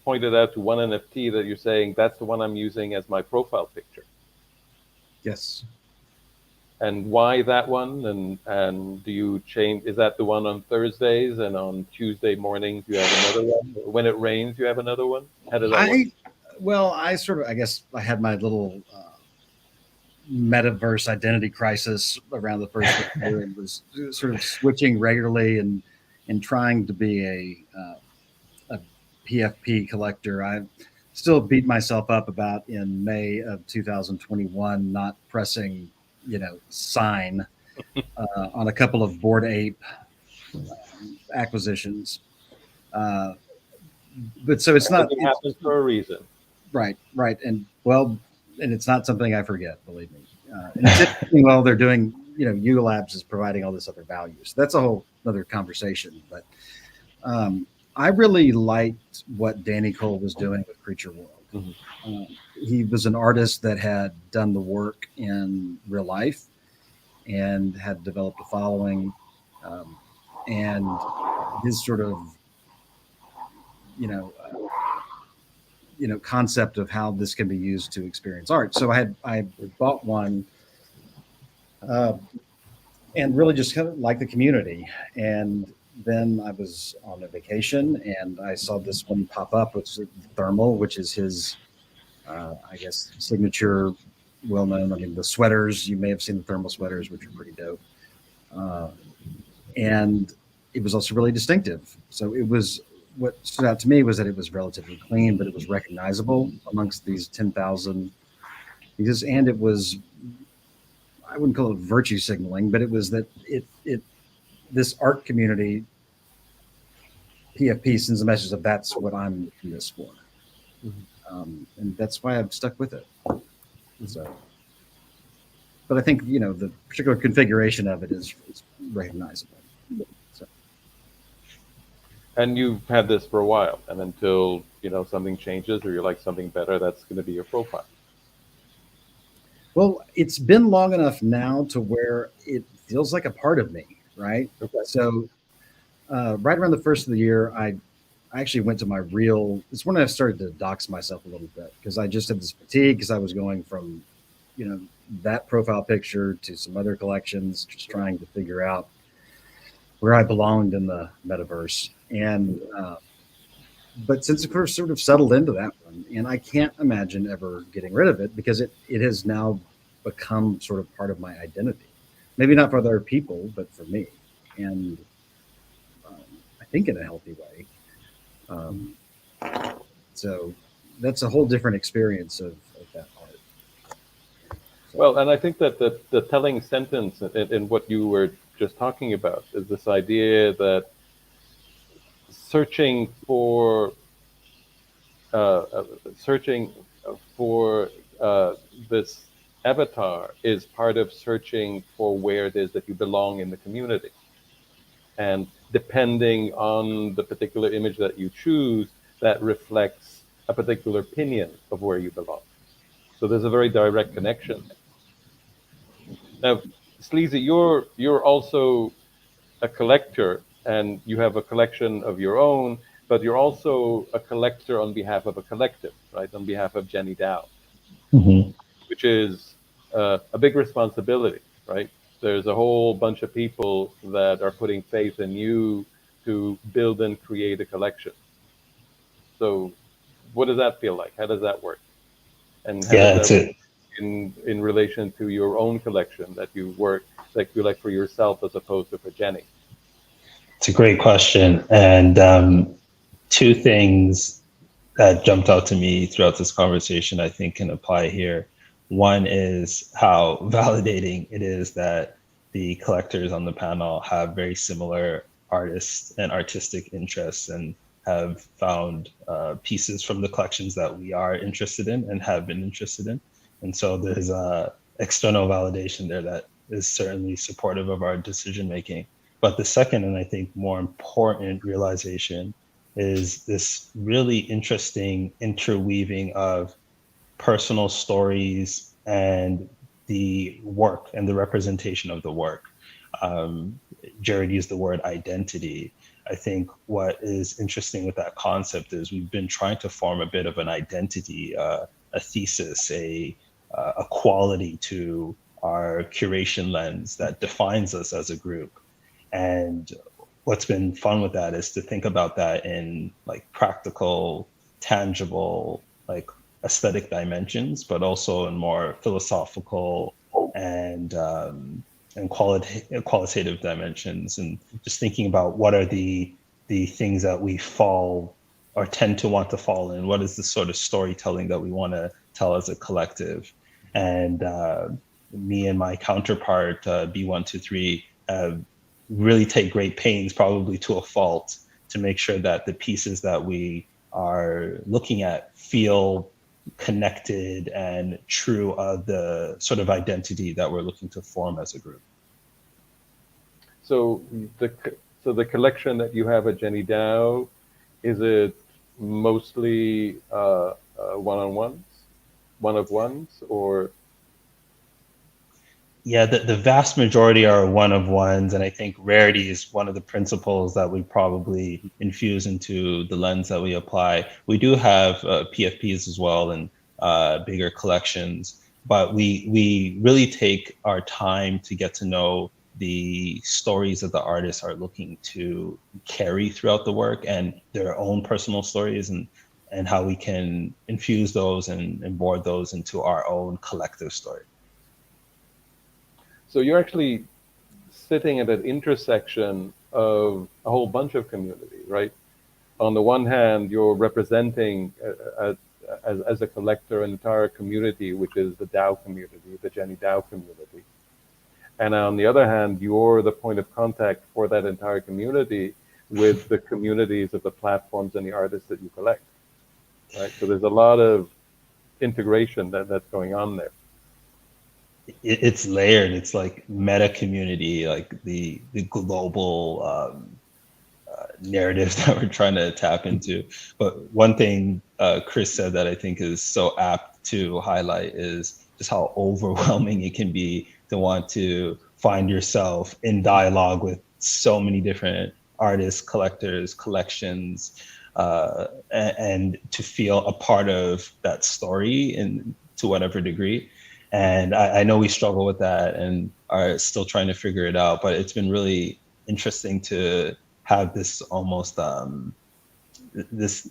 Speaker 1: pointed out to one NFT that you're saying that's the one I'm using as my profile picture.
Speaker 2: Yes.
Speaker 1: And why that one? And do you change? Is that the one on Thursdays, and on Tuesday mornings you have another one? When it rains, you have another one? How does that work?
Speaker 2: Well, I guess I had my little metaverse identity crisis around the first of the year, and was sort of switching regularly and trying to be a PFP collector. I still beat myself up about in May of 2021 not pressing, sign on a couple of Bored Ape acquisitions. But so it's not.
Speaker 1: Everything happens for a reason.
Speaker 2: Right. And it's not something I forget, believe me. And it's interesting. Well, they're doing, Ulabs is providing all this other value. So that's a whole other conversation. But I really liked what Danny Cole was doing with Creature World.
Speaker 1: Mm-hmm.
Speaker 2: He was an artist that had done the work in real life and had developed a following, and his sort of, concept of how this can be used to experience art. So I bought one, and really just kind of like the community. And then I was on a vacation and I saw this one pop up, which is Thermal, which is his, I guess, signature, well known. I mean, the sweaters, you may have seen the thermal sweaters, which are pretty dope. And it was also really distinctive. So it was, what stood out to me was that it was relatively clean, but it was recognizable amongst these 10,000 pieces. And it was, I wouldn't call it virtue signaling, but it was that this art community, PFP, sends a message of that's what I'm in this for. Mm-hmm. And that's why I've stuck with it. So, but I think, the particular configuration of it is recognizable. So.
Speaker 1: And you've had this for a while, and until something changes or you like something better, that's going to be your profile.
Speaker 2: Well, it's been long enough now to where it feels like a part of me, right?
Speaker 1: Okay.
Speaker 2: So right around the first of the year, I actually went to my real, it's when I started to dox myself a little bit, because I just had this fatigue, because I was going from, that profile picture to some other collections, just trying to figure out where I belonged in the metaverse. And but since it sort of settled into that one, and I can't imagine ever getting rid of it, because it has now become sort of part of my identity. Maybe not for other people, but for me. And I think in a healthy way. So that's a whole different experience of that art. So.
Speaker 1: Well, and I think that the telling sentence in what you were just talking about is this idea that searching for this avatar is part of searching for where it is that you belong in the community. And depending on the particular image that you choose, that reflects a particular opinion of where you belong. So there's a very direct connection. Now, Sleezy, you're also a collector, and you have a collection of your own, but you're also a collector on behalf of a collective, right? On behalf of JennyDao,
Speaker 5: mm-hmm.
Speaker 1: which is a big responsibility, right? There's a whole bunch of people that are putting faith in you to build and create a collection. So what does that feel like? How does that work? And how does that work in relation to your own collection that you like for yourself as opposed to for Jenny?
Speaker 5: It's a great question. And two things that jumped out to me throughout this conversation, I think can apply here. One is how validating it is that the collectors on the panel have very similar artists and artistic interests and have found pieces from the collections that we are interested in and have been interested in. And so there's external validation there that is certainly supportive of our decision making. But the second, and I think more important realization, is this really interesting interweaving of personal stories and the work and the representation of the work. Jared used the word identity. I think what is interesting with that concept is we've been trying to form a bit of an identity, a thesis, a quality to our curation lens that defines us as a group. And what's been fun with that is to think about that in like practical, tangible, like aesthetic dimensions, but also in more philosophical and qualitative dimensions, and just thinking about what are the things that we fall or tend to want to fall in. What is the sort of storytelling that we want to tell as a collective? And me and my counterpart, B123, really take great pains, probably to a fault, to make sure that the pieces that we are looking at feel connected and true of the sort of identity that we're looking to form as a group.
Speaker 1: So the collection that you have at JennyDao, is it mostly one-on-ones, one-of-ones, or?
Speaker 5: Yeah, the vast majority are one-of-ones, and I think rarity is one of the principles that we probably infuse into the lens that we apply. We do have PFPs as well and bigger collections, but we really take our time to get to know the stories that the artists are looking to carry throughout the work and their own personal stories, and how we can infuse those and board those into our own collective story.
Speaker 1: So you're actually sitting at an intersection of a whole bunch of communities, right? On the one hand, you're representing as a collector an entire community, which is the DAO community, the JennyDao community. And on the other hand, you're the point of contact for that entire community with the communities of the platforms and the artists that you collect, right? So there's a lot of integration that's going on there.
Speaker 5: It's layered. It's like meta community, like the global narratives that we're trying to tap into. But one thing Chris said that I think is so apt to highlight is just how overwhelming it can be to want to find yourself in dialogue with so many different artists, collectors, collections, and to feel a part of that story in to whatever degree. And I know we struggle with that and are still trying to figure it out, but it's been really interesting to have this almost this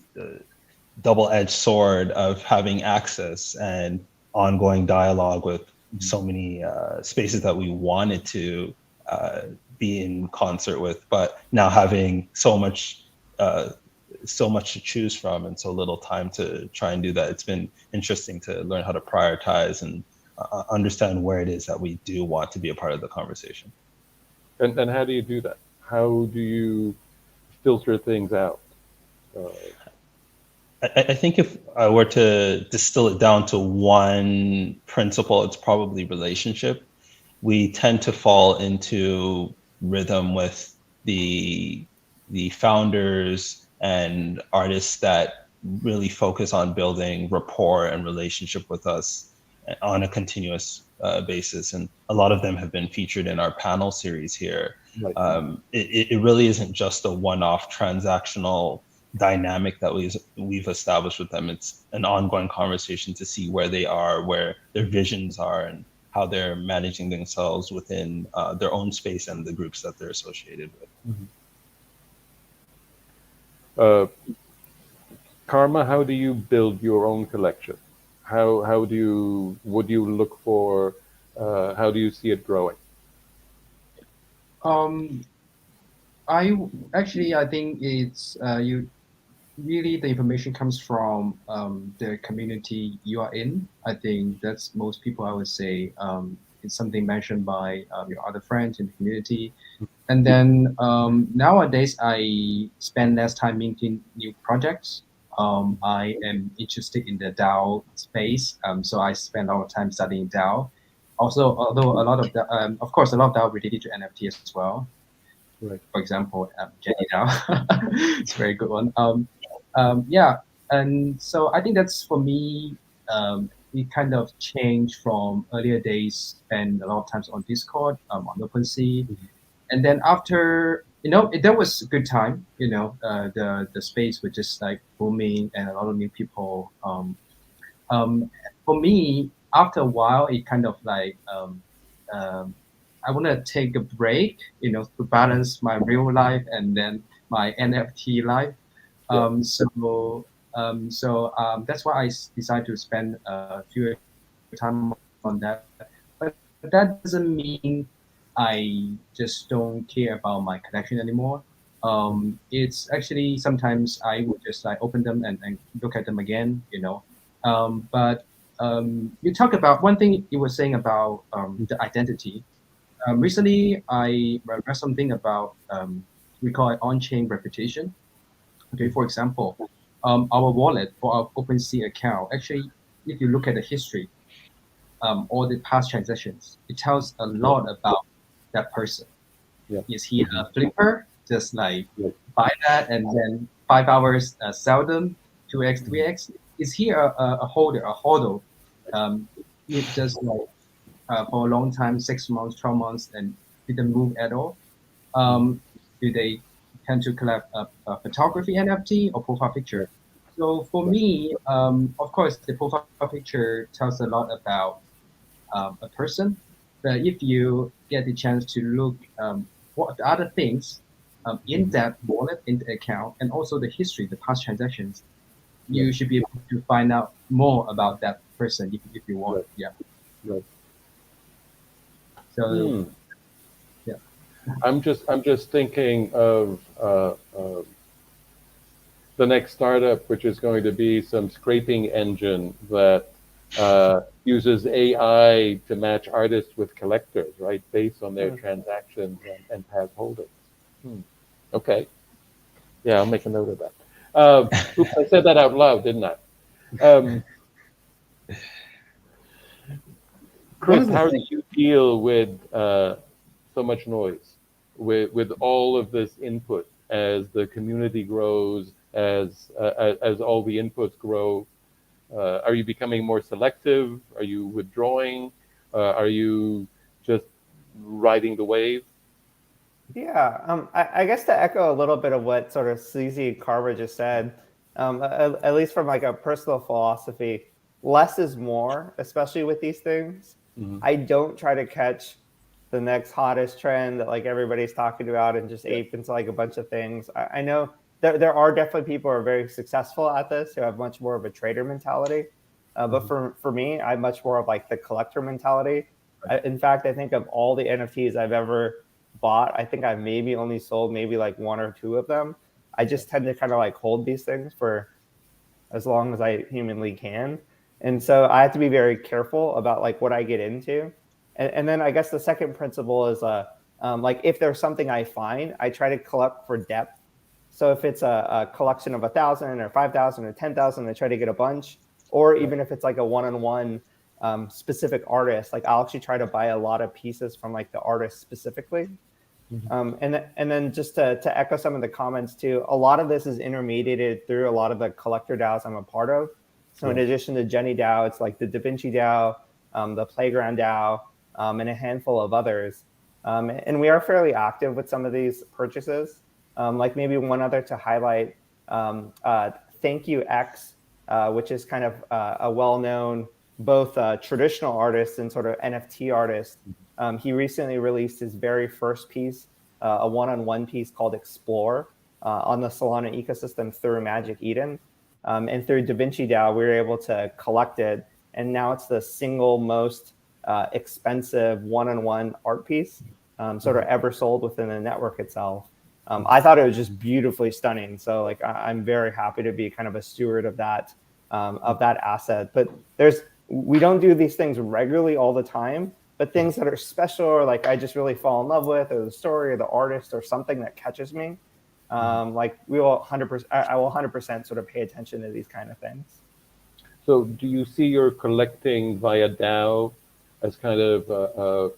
Speaker 5: double-edged sword of having access and ongoing dialogue with so many spaces that we wanted to be in concert with, but now having so much to choose from and so little time to try and do that. It's been interesting to learn how to prioritize and understand where it is that we do want to be a part of the conversation.
Speaker 1: And how do you do that? How do you filter things out?
Speaker 5: I think if I were to distill it down to one principle, it's probably relationship. We tend to fall into rhythm with the founders and artists that really focus on building rapport and relationship with us on a continuous basis. And a lot of them have been featured in our panel series here. Right. It really isn't just a one-off transactional dynamic that we've established with them. It's an ongoing conversation to see where they are, where their visions are, and how they're managing themselves within their own space and the groups that they're associated with.
Speaker 1: Mm-hmm. Karma, how do you build your own collection? Would you look for, how do you see it growing?
Speaker 4: I think it's you really the information comes from the community you are in. I think that's most people I would say it's something mentioned by your other friends in the community. And then nowadays I spend less time making new projects. I am interested in the DAO space, so I spend a lot of time studying DAO. Also, although a lot of the, of course, a lot of DAO related to NFT as well.
Speaker 1: Right.
Speaker 4: For example, JennyDao, it's a very good one. Yeah, and so I think that's for me. It kind of changed from earlier days, spend a lot of times on Discord, on OpenSea, and then after that was a good time. The space was just like booming and a lot of new people. For me, after a while, it kind of like I want to take a break, to balance my real life and then my NFT life.
Speaker 1: Yeah.
Speaker 4: That's why I decided to spend a few time on that. But that doesn't mean I just don't care about my collection anymore. It's actually sometimes I would just like open them and look at them again. But you talk about one thing you were saying about the identity. Recently, I read something about we call it on-chain reputation. Okay, for example, our wallet or our OpenSea account. Actually, if you look at the history, all the past transactions, it tells a lot about that person.
Speaker 1: Yeah.
Speaker 4: Is he a flipper? Just like
Speaker 1: Yeah.
Speaker 4: buy that and then 5 hours sell them, 2x, 3x? Is he a holder, a hodl? It just like for a long time, 6 months, 12 months, and didn't move at all. Do they tend to collect a photography NFT or profile picture? So for me, of course, the profile picture tells a lot about a person. But if you get the chance to look what the other things in that wallet, in the account, and also the history, the past transactions, you should be able to find out more about that person if you want.
Speaker 1: Right.
Speaker 4: Yeah.
Speaker 1: Right.
Speaker 4: So yeah.
Speaker 1: I'm just thinking of the next startup, which is going to be some scraping engine that uses AI to match artists with collectors, right, based on their transactions and past holdings. Okay. Yeah, I'll make a note of that. Oops, I said that out loud, didn't I? Chris, how do you deal with so much noise, with all of this input as the community grows, as all the inputs grow? Are you becoming more selective? Are you withdrawing? Are you just riding the wave?
Speaker 3: Yeah, I guess to echo a little bit of what sort of Sleezy Carver just said, at least from like a personal philosophy, less is more, especially with these things. I don't try to catch the next hottest trend that like everybody's talking about and just ape into like a bunch of things. I know there are definitely people who are very successful at this who have much more of a trader mentality. But for me, I'm much more of like the collector mentality. In fact, I think of all the NFTs I've ever bought, I think I've maybe only sold maybe like one or two of them. I just tend to kind of like hold these things for as long as I humanly can. And so I have to be very careful about like what I get into. And then I guess the second principle is like if there's something I find, I try to collect for depth. So if it's a collection of 1,000 or 5,000 or 10,000, I try to get a bunch. Or even if it's like a one-on-one specific artist, like I'll actually try to buy a lot of pieces from like the artist specifically. And then just to echo some of the comments too, a lot of this is intermediated through a lot of the collector DAOs I'm a part of. So in addition to JennyDao, it's like the DaVinci DAO, the Playground DAO, and a handful of others. And we are fairly active with some of these purchases. Like maybe one other to highlight, Thank You X, which is kind of a well-known both traditional artist and sort of NFT artist. He recently released his very first piece, a one-on-one piece called Explore on the Solana ecosystem through Magic Eden. And through DaVinci DAO, we were able to collect it. And now it's the single most expensive one-on-one art piece sort of ever sold within the network itself. I thought it was just beautifully stunning. So like I'm very happy to be kind of a steward of that asset. But we don't do these things regularly all the time, but things that are special or like I just really fall in love with, or the story or the artist or something that catches me, like we will 100%. I will 100% sort of pay attention to these kind of things.
Speaker 1: So do you see your collecting via DAO as kind of a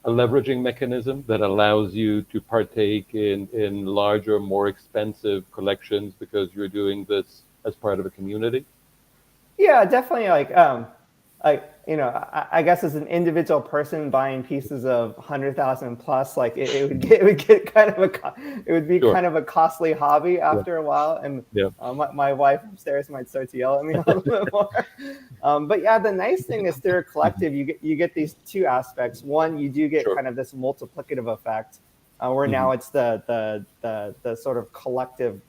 Speaker 1: leveraging mechanism that allows you to partake in larger, more expensive collections because you're doing this as part of a community?
Speaker 3: Yeah, definitely. I guess as an individual person buying pieces of 100,000 plus, like it would get kind of it would be
Speaker 1: Sure.
Speaker 3: kind of a costly hobby after a while, and
Speaker 1: Yeah.
Speaker 3: my wife upstairs might start to yell at me a little bit more. But yeah, the nice thing is through a collective, you get these two aspects. One, you do get
Speaker 1: Sure.
Speaker 3: kind of this multiplicative effect, where now it's the sort of collective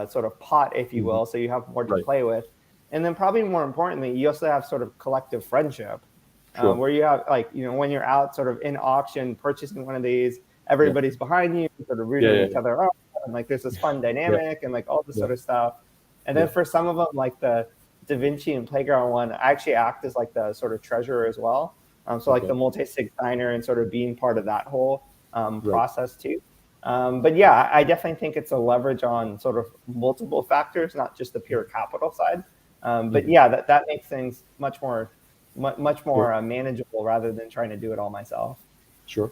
Speaker 3: sort of pot, if you will, so you have more to
Speaker 1: Right.
Speaker 3: play with. And then probably more importantly, you also have sort of collective friendship,
Speaker 1: Sure.
Speaker 3: where you have like, when you're out sort of in auction, purchasing one of these, everybody's behind you, sort of rooting each other up. And like, there's this fun dynamic and like all this sort of stuff. And then for some of them, like the Da Vinci and Playground one, I actually act as like the sort of treasurer as well. So like the multi-sig signer and sort of being part of that whole process too. But yeah, I definitely think it's a leverage on sort of multiple factors, not just the pure capital side. But yeah, that makes things much more manageable rather than trying to do it all myself.
Speaker 1: Sure.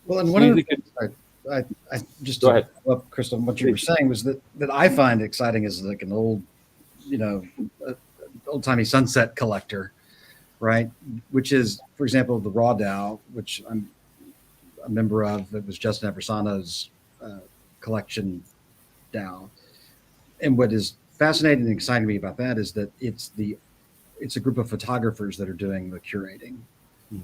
Speaker 2: Well, and one of the things I just
Speaker 1: Go ahead,
Speaker 2: up, Crystal, what you were saying was that I find exciting as like an old, old timey sunset collector, right? Which is, for example, the Raw DAO, which I'm a member of. It was Justin Eversano's collection DAO, and what is fascinating and exciting me about that is that it's a group of photographers that are doing the curating,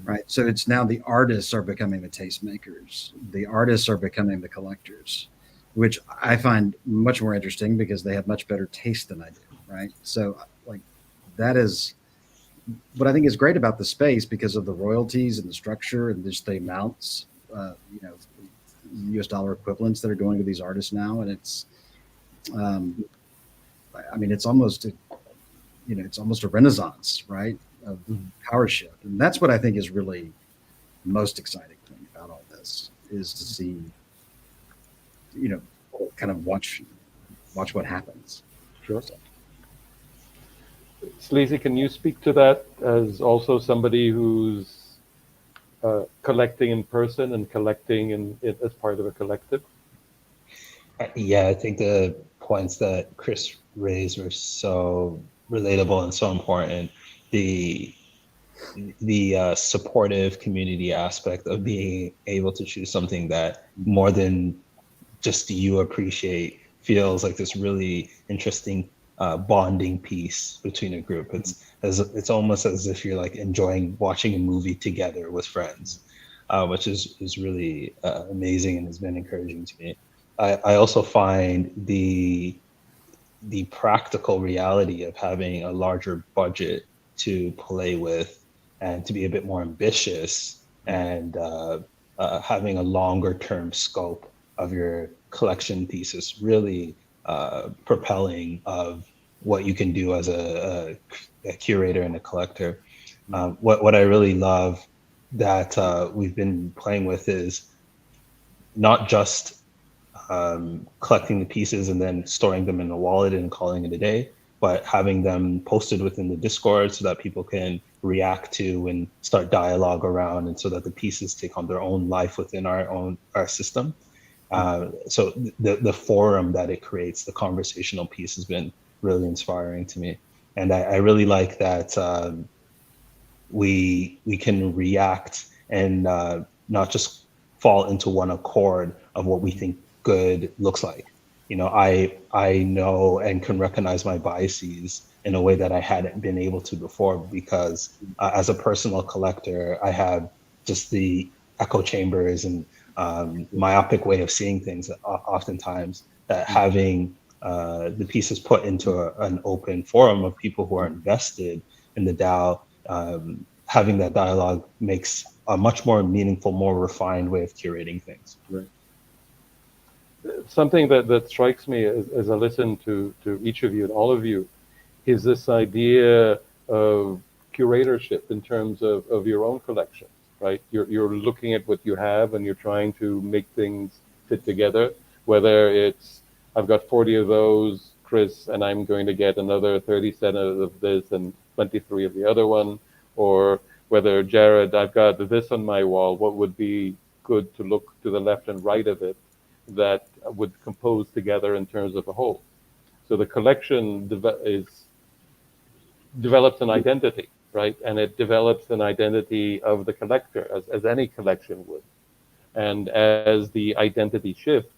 Speaker 2: right? So it's now the artists are becoming the tastemakers. The artists are becoming the collectors, which I find much more interesting because they have much better taste than I do, right? So like that is what I think is great about the space because of the royalties and the structure and just the amounts, US dollar equivalents that are going to these artists now. And it's, I mean, it's almost a renaissance, right, of power shift, and that's what I think is really most exciting thing about all this is to see, kind of watch what happens.
Speaker 1: Sure. Sleazy, can you speak to that as also somebody who's collecting in person and collecting as part of a collective?
Speaker 5: Yeah, I think the points that Chris raised were so relatable and so important. The supportive community aspect of being able to choose something that more than just you appreciate feels like this really interesting bonding piece between a group. It's almost as if you're like enjoying watching a movie together with friends, which is really amazing and has been encouraging to me. I also find the practical reality of having a larger budget to play with and to be a bit more ambitious and having a longer term scope of your collection pieces really propelling of what you can do as a curator and a collector. What I really love that we've been playing with is not just collecting the pieces and then storing them in a wallet and calling it a day, but having them posted within the Discord so that people can react to and start dialogue around, and so that the pieces take on their own life within our system. So the forum that it creates, the conversational piece, has been really inspiring to me, and I really like that we can react and not just fall into one accord of what we think good looks like. I know and can recognize my biases in a way that I hadn't been able to before, because as a personal collector, I have just the echo chambers and myopic way of seeing things oftentimes, that having the pieces put into an open forum of people who are invested in the DAO, having that dialogue makes a much more meaningful, more refined way of curating things.
Speaker 1: Right. something that strikes me as I listen to each of you and all of you is this idea of curatorship in terms of your own collections, right? You're looking at what you have and you're trying to make things fit together, whether it's, I've got 40 of those, Chris, and I'm going to get another 37 of this and 23 of the other one, or whether, Jared, I've got this on my wall, what would be good to look to the left and right of it that would compose together in terms of a whole. So the collection develops an identity, right? And it develops an identity of the collector, as any collection would. And as the identity shifts,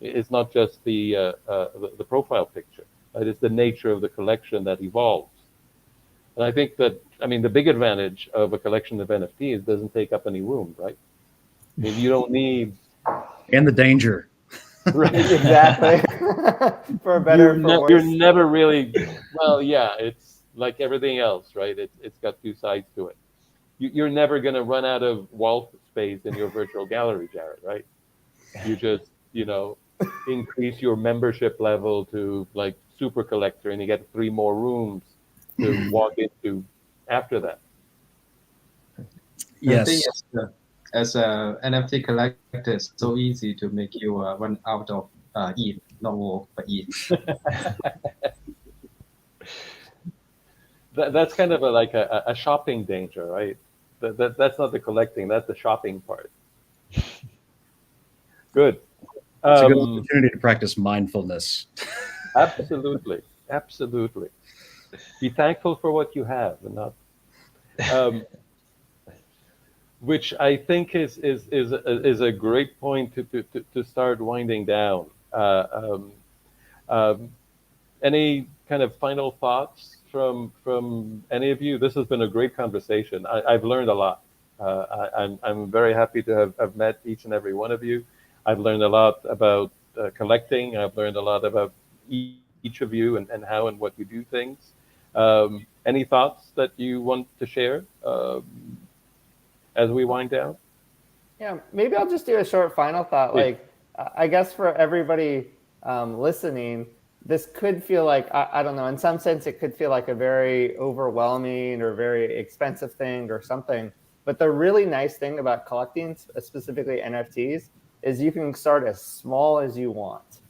Speaker 1: it's not just the profile picture, right? It's the nature of the collection that evolves. And I think that, I mean, the big advantage of a collection of NFTs doesn't take up any room, right? I mean, you don't need.
Speaker 2: And the danger.
Speaker 1: Right.
Speaker 3: Exactly. For better, for worse.
Speaker 1: You're never really, well, yeah, it's like everything else, right? It's got two sides to it. You're never going to run out of wall space in your virtual gallery, Jared, right? You just, increase your membership level to like super collector and you get 3 more rooms to walk into after that.
Speaker 2: Yes.
Speaker 4: I think as a NFT collector, it's so easy to make you run out of ETH, not war, but ETH.
Speaker 1: That's kind of like a shopping danger, right? That's not the collecting, that's the shopping part. Good.
Speaker 2: It's a good opportunity to practice mindfulness.
Speaker 1: Absolutely. Absolutely. Be thankful for what you have and not. Which I think is a great point to start winding down. Any kind of final thoughts from any of you? This has been a great conversation. I've learned a lot. I'm very happy to have met each and every one of you. I've learned a lot about collecting. I've learned a lot about each of you and how and what you do things. Any thoughts that you want to share as we wind down?
Speaker 3: Yeah, maybe I'll just do a short final thought. Like, I guess for everybody listening, this could feel like, I don't know, in some sense, it could feel like a very overwhelming or very expensive thing or something. But the really nice thing about collecting, specifically NFTs, is you can start as small as you want.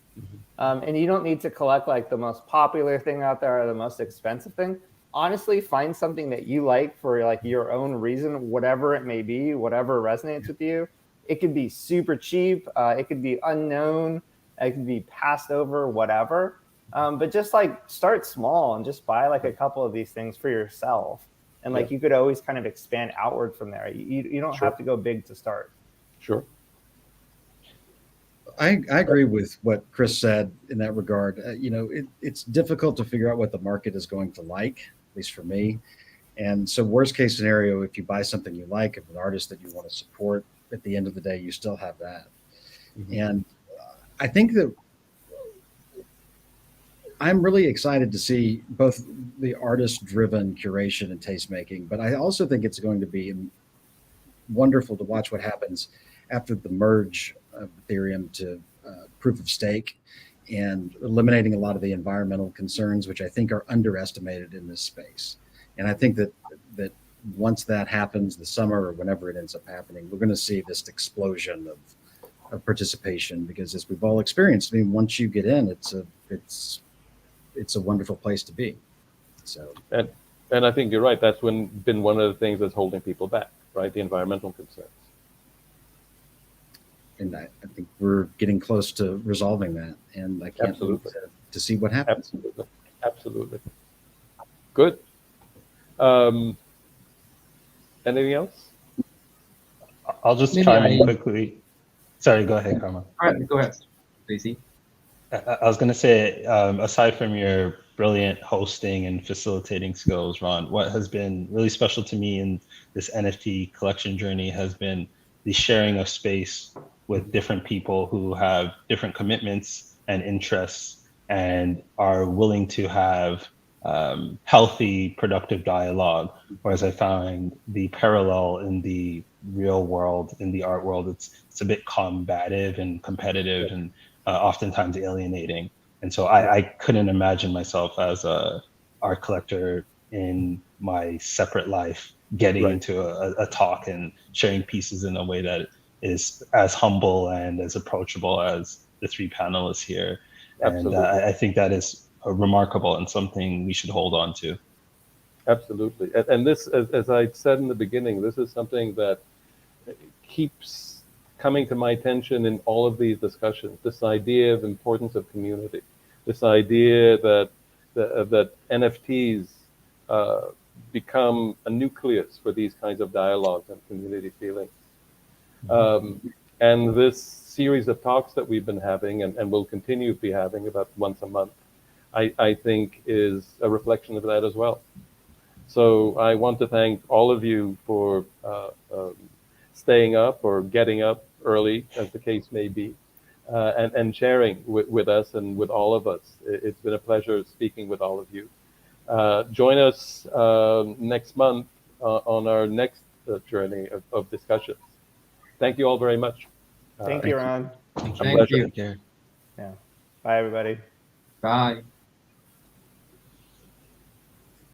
Speaker 3: And you don't need to collect like the most popular thing out there or the most expensive thing. Honestly, find something that you like for like your own reason, whatever it may be, whatever resonates with you. It could be super cheap. It could be unknown. It could be passed over, whatever. But just like start small and just buy like a couple of these things for yourself. And like you could always kind of expand outward from there. You don't have to go big to start.
Speaker 1: Sure.
Speaker 2: I agree with what Chris said in that regard. It's difficult to figure out what the market is going to like, at least for me. And so worst case scenario, if you buy something you like, of an artist that you want to support, at the end of the day, you still have that. Mm-hmm. And I think that I'm really excited to see both the artist-driven curation and tastemaking, but I also think it's going to be wonderful to watch what happens after the merge of Ethereum to proof of stake and eliminating a lot of the environmental concerns, which I think are underestimated in this space. And I think that once that happens this summer or whenever it ends up happening, we're going to see this explosion of participation, because as we've all experienced, I mean, once you get in, it's a wonderful place to be. So
Speaker 1: and I think you're right. That's been one of the things that's holding people back, right? The environmental concerns.
Speaker 2: And I think we're getting close to resolving that, and I can't wait to see what happens.
Speaker 1: Absolutely. Good. Anything else?
Speaker 5: I'll just chime in quickly. Sorry, go ahead, Karma.
Speaker 4: All right, go ahead, Sleezy.
Speaker 5: I was going to say, aside from your brilliant hosting and facilitating skills, Ron, what has been really special to me in this NFT collection journey has been the sharing of space with different people who have different commitments and interests and are willing to have healthy, productive dialogue. Whereas I find the parallel in the real world, in the art world, it's a bit combative and competitive, and oftentimes alienating. And so I couldn't imagine myself as a art collector in my separate life getting
Speaker 1: Right.
Speaker 5: into a talk and sharing pieces in a way that is as humble and as approachable as the three panelists here. And
Speaker 1: Absolutely.
Speaker 5: I think that is remarkable and something we should hold on to.
Speaker 1: Absolutely. And this, as I said in the beginning, this is something that keeps coming to my attention in all of these discussions, this idea of importance of community, this idea that NFTs become a nucleus for these kinds of dialogues and community feelings. And this series of talks that we've been having and will continue to be having about once a month, I think is a reflection of that as well. So I want to thank all of you for staying up or getting up early, as the case may be, and sharing with us and with all of us. It's been a pleasure speaking with all of you. Join us next month on our next journey of discussions. Thank you all very much.
Speaker 3: Thank you, Ron.
Speaker 5: Thank
Speaker 1: A
Speaker 5: you.
Speaker 1: pleasure.
Speaker 4: you.
Speaker 5: Take care.
Speaker 3: Yeah. Bye, everybody.
Speaker 4: Bye.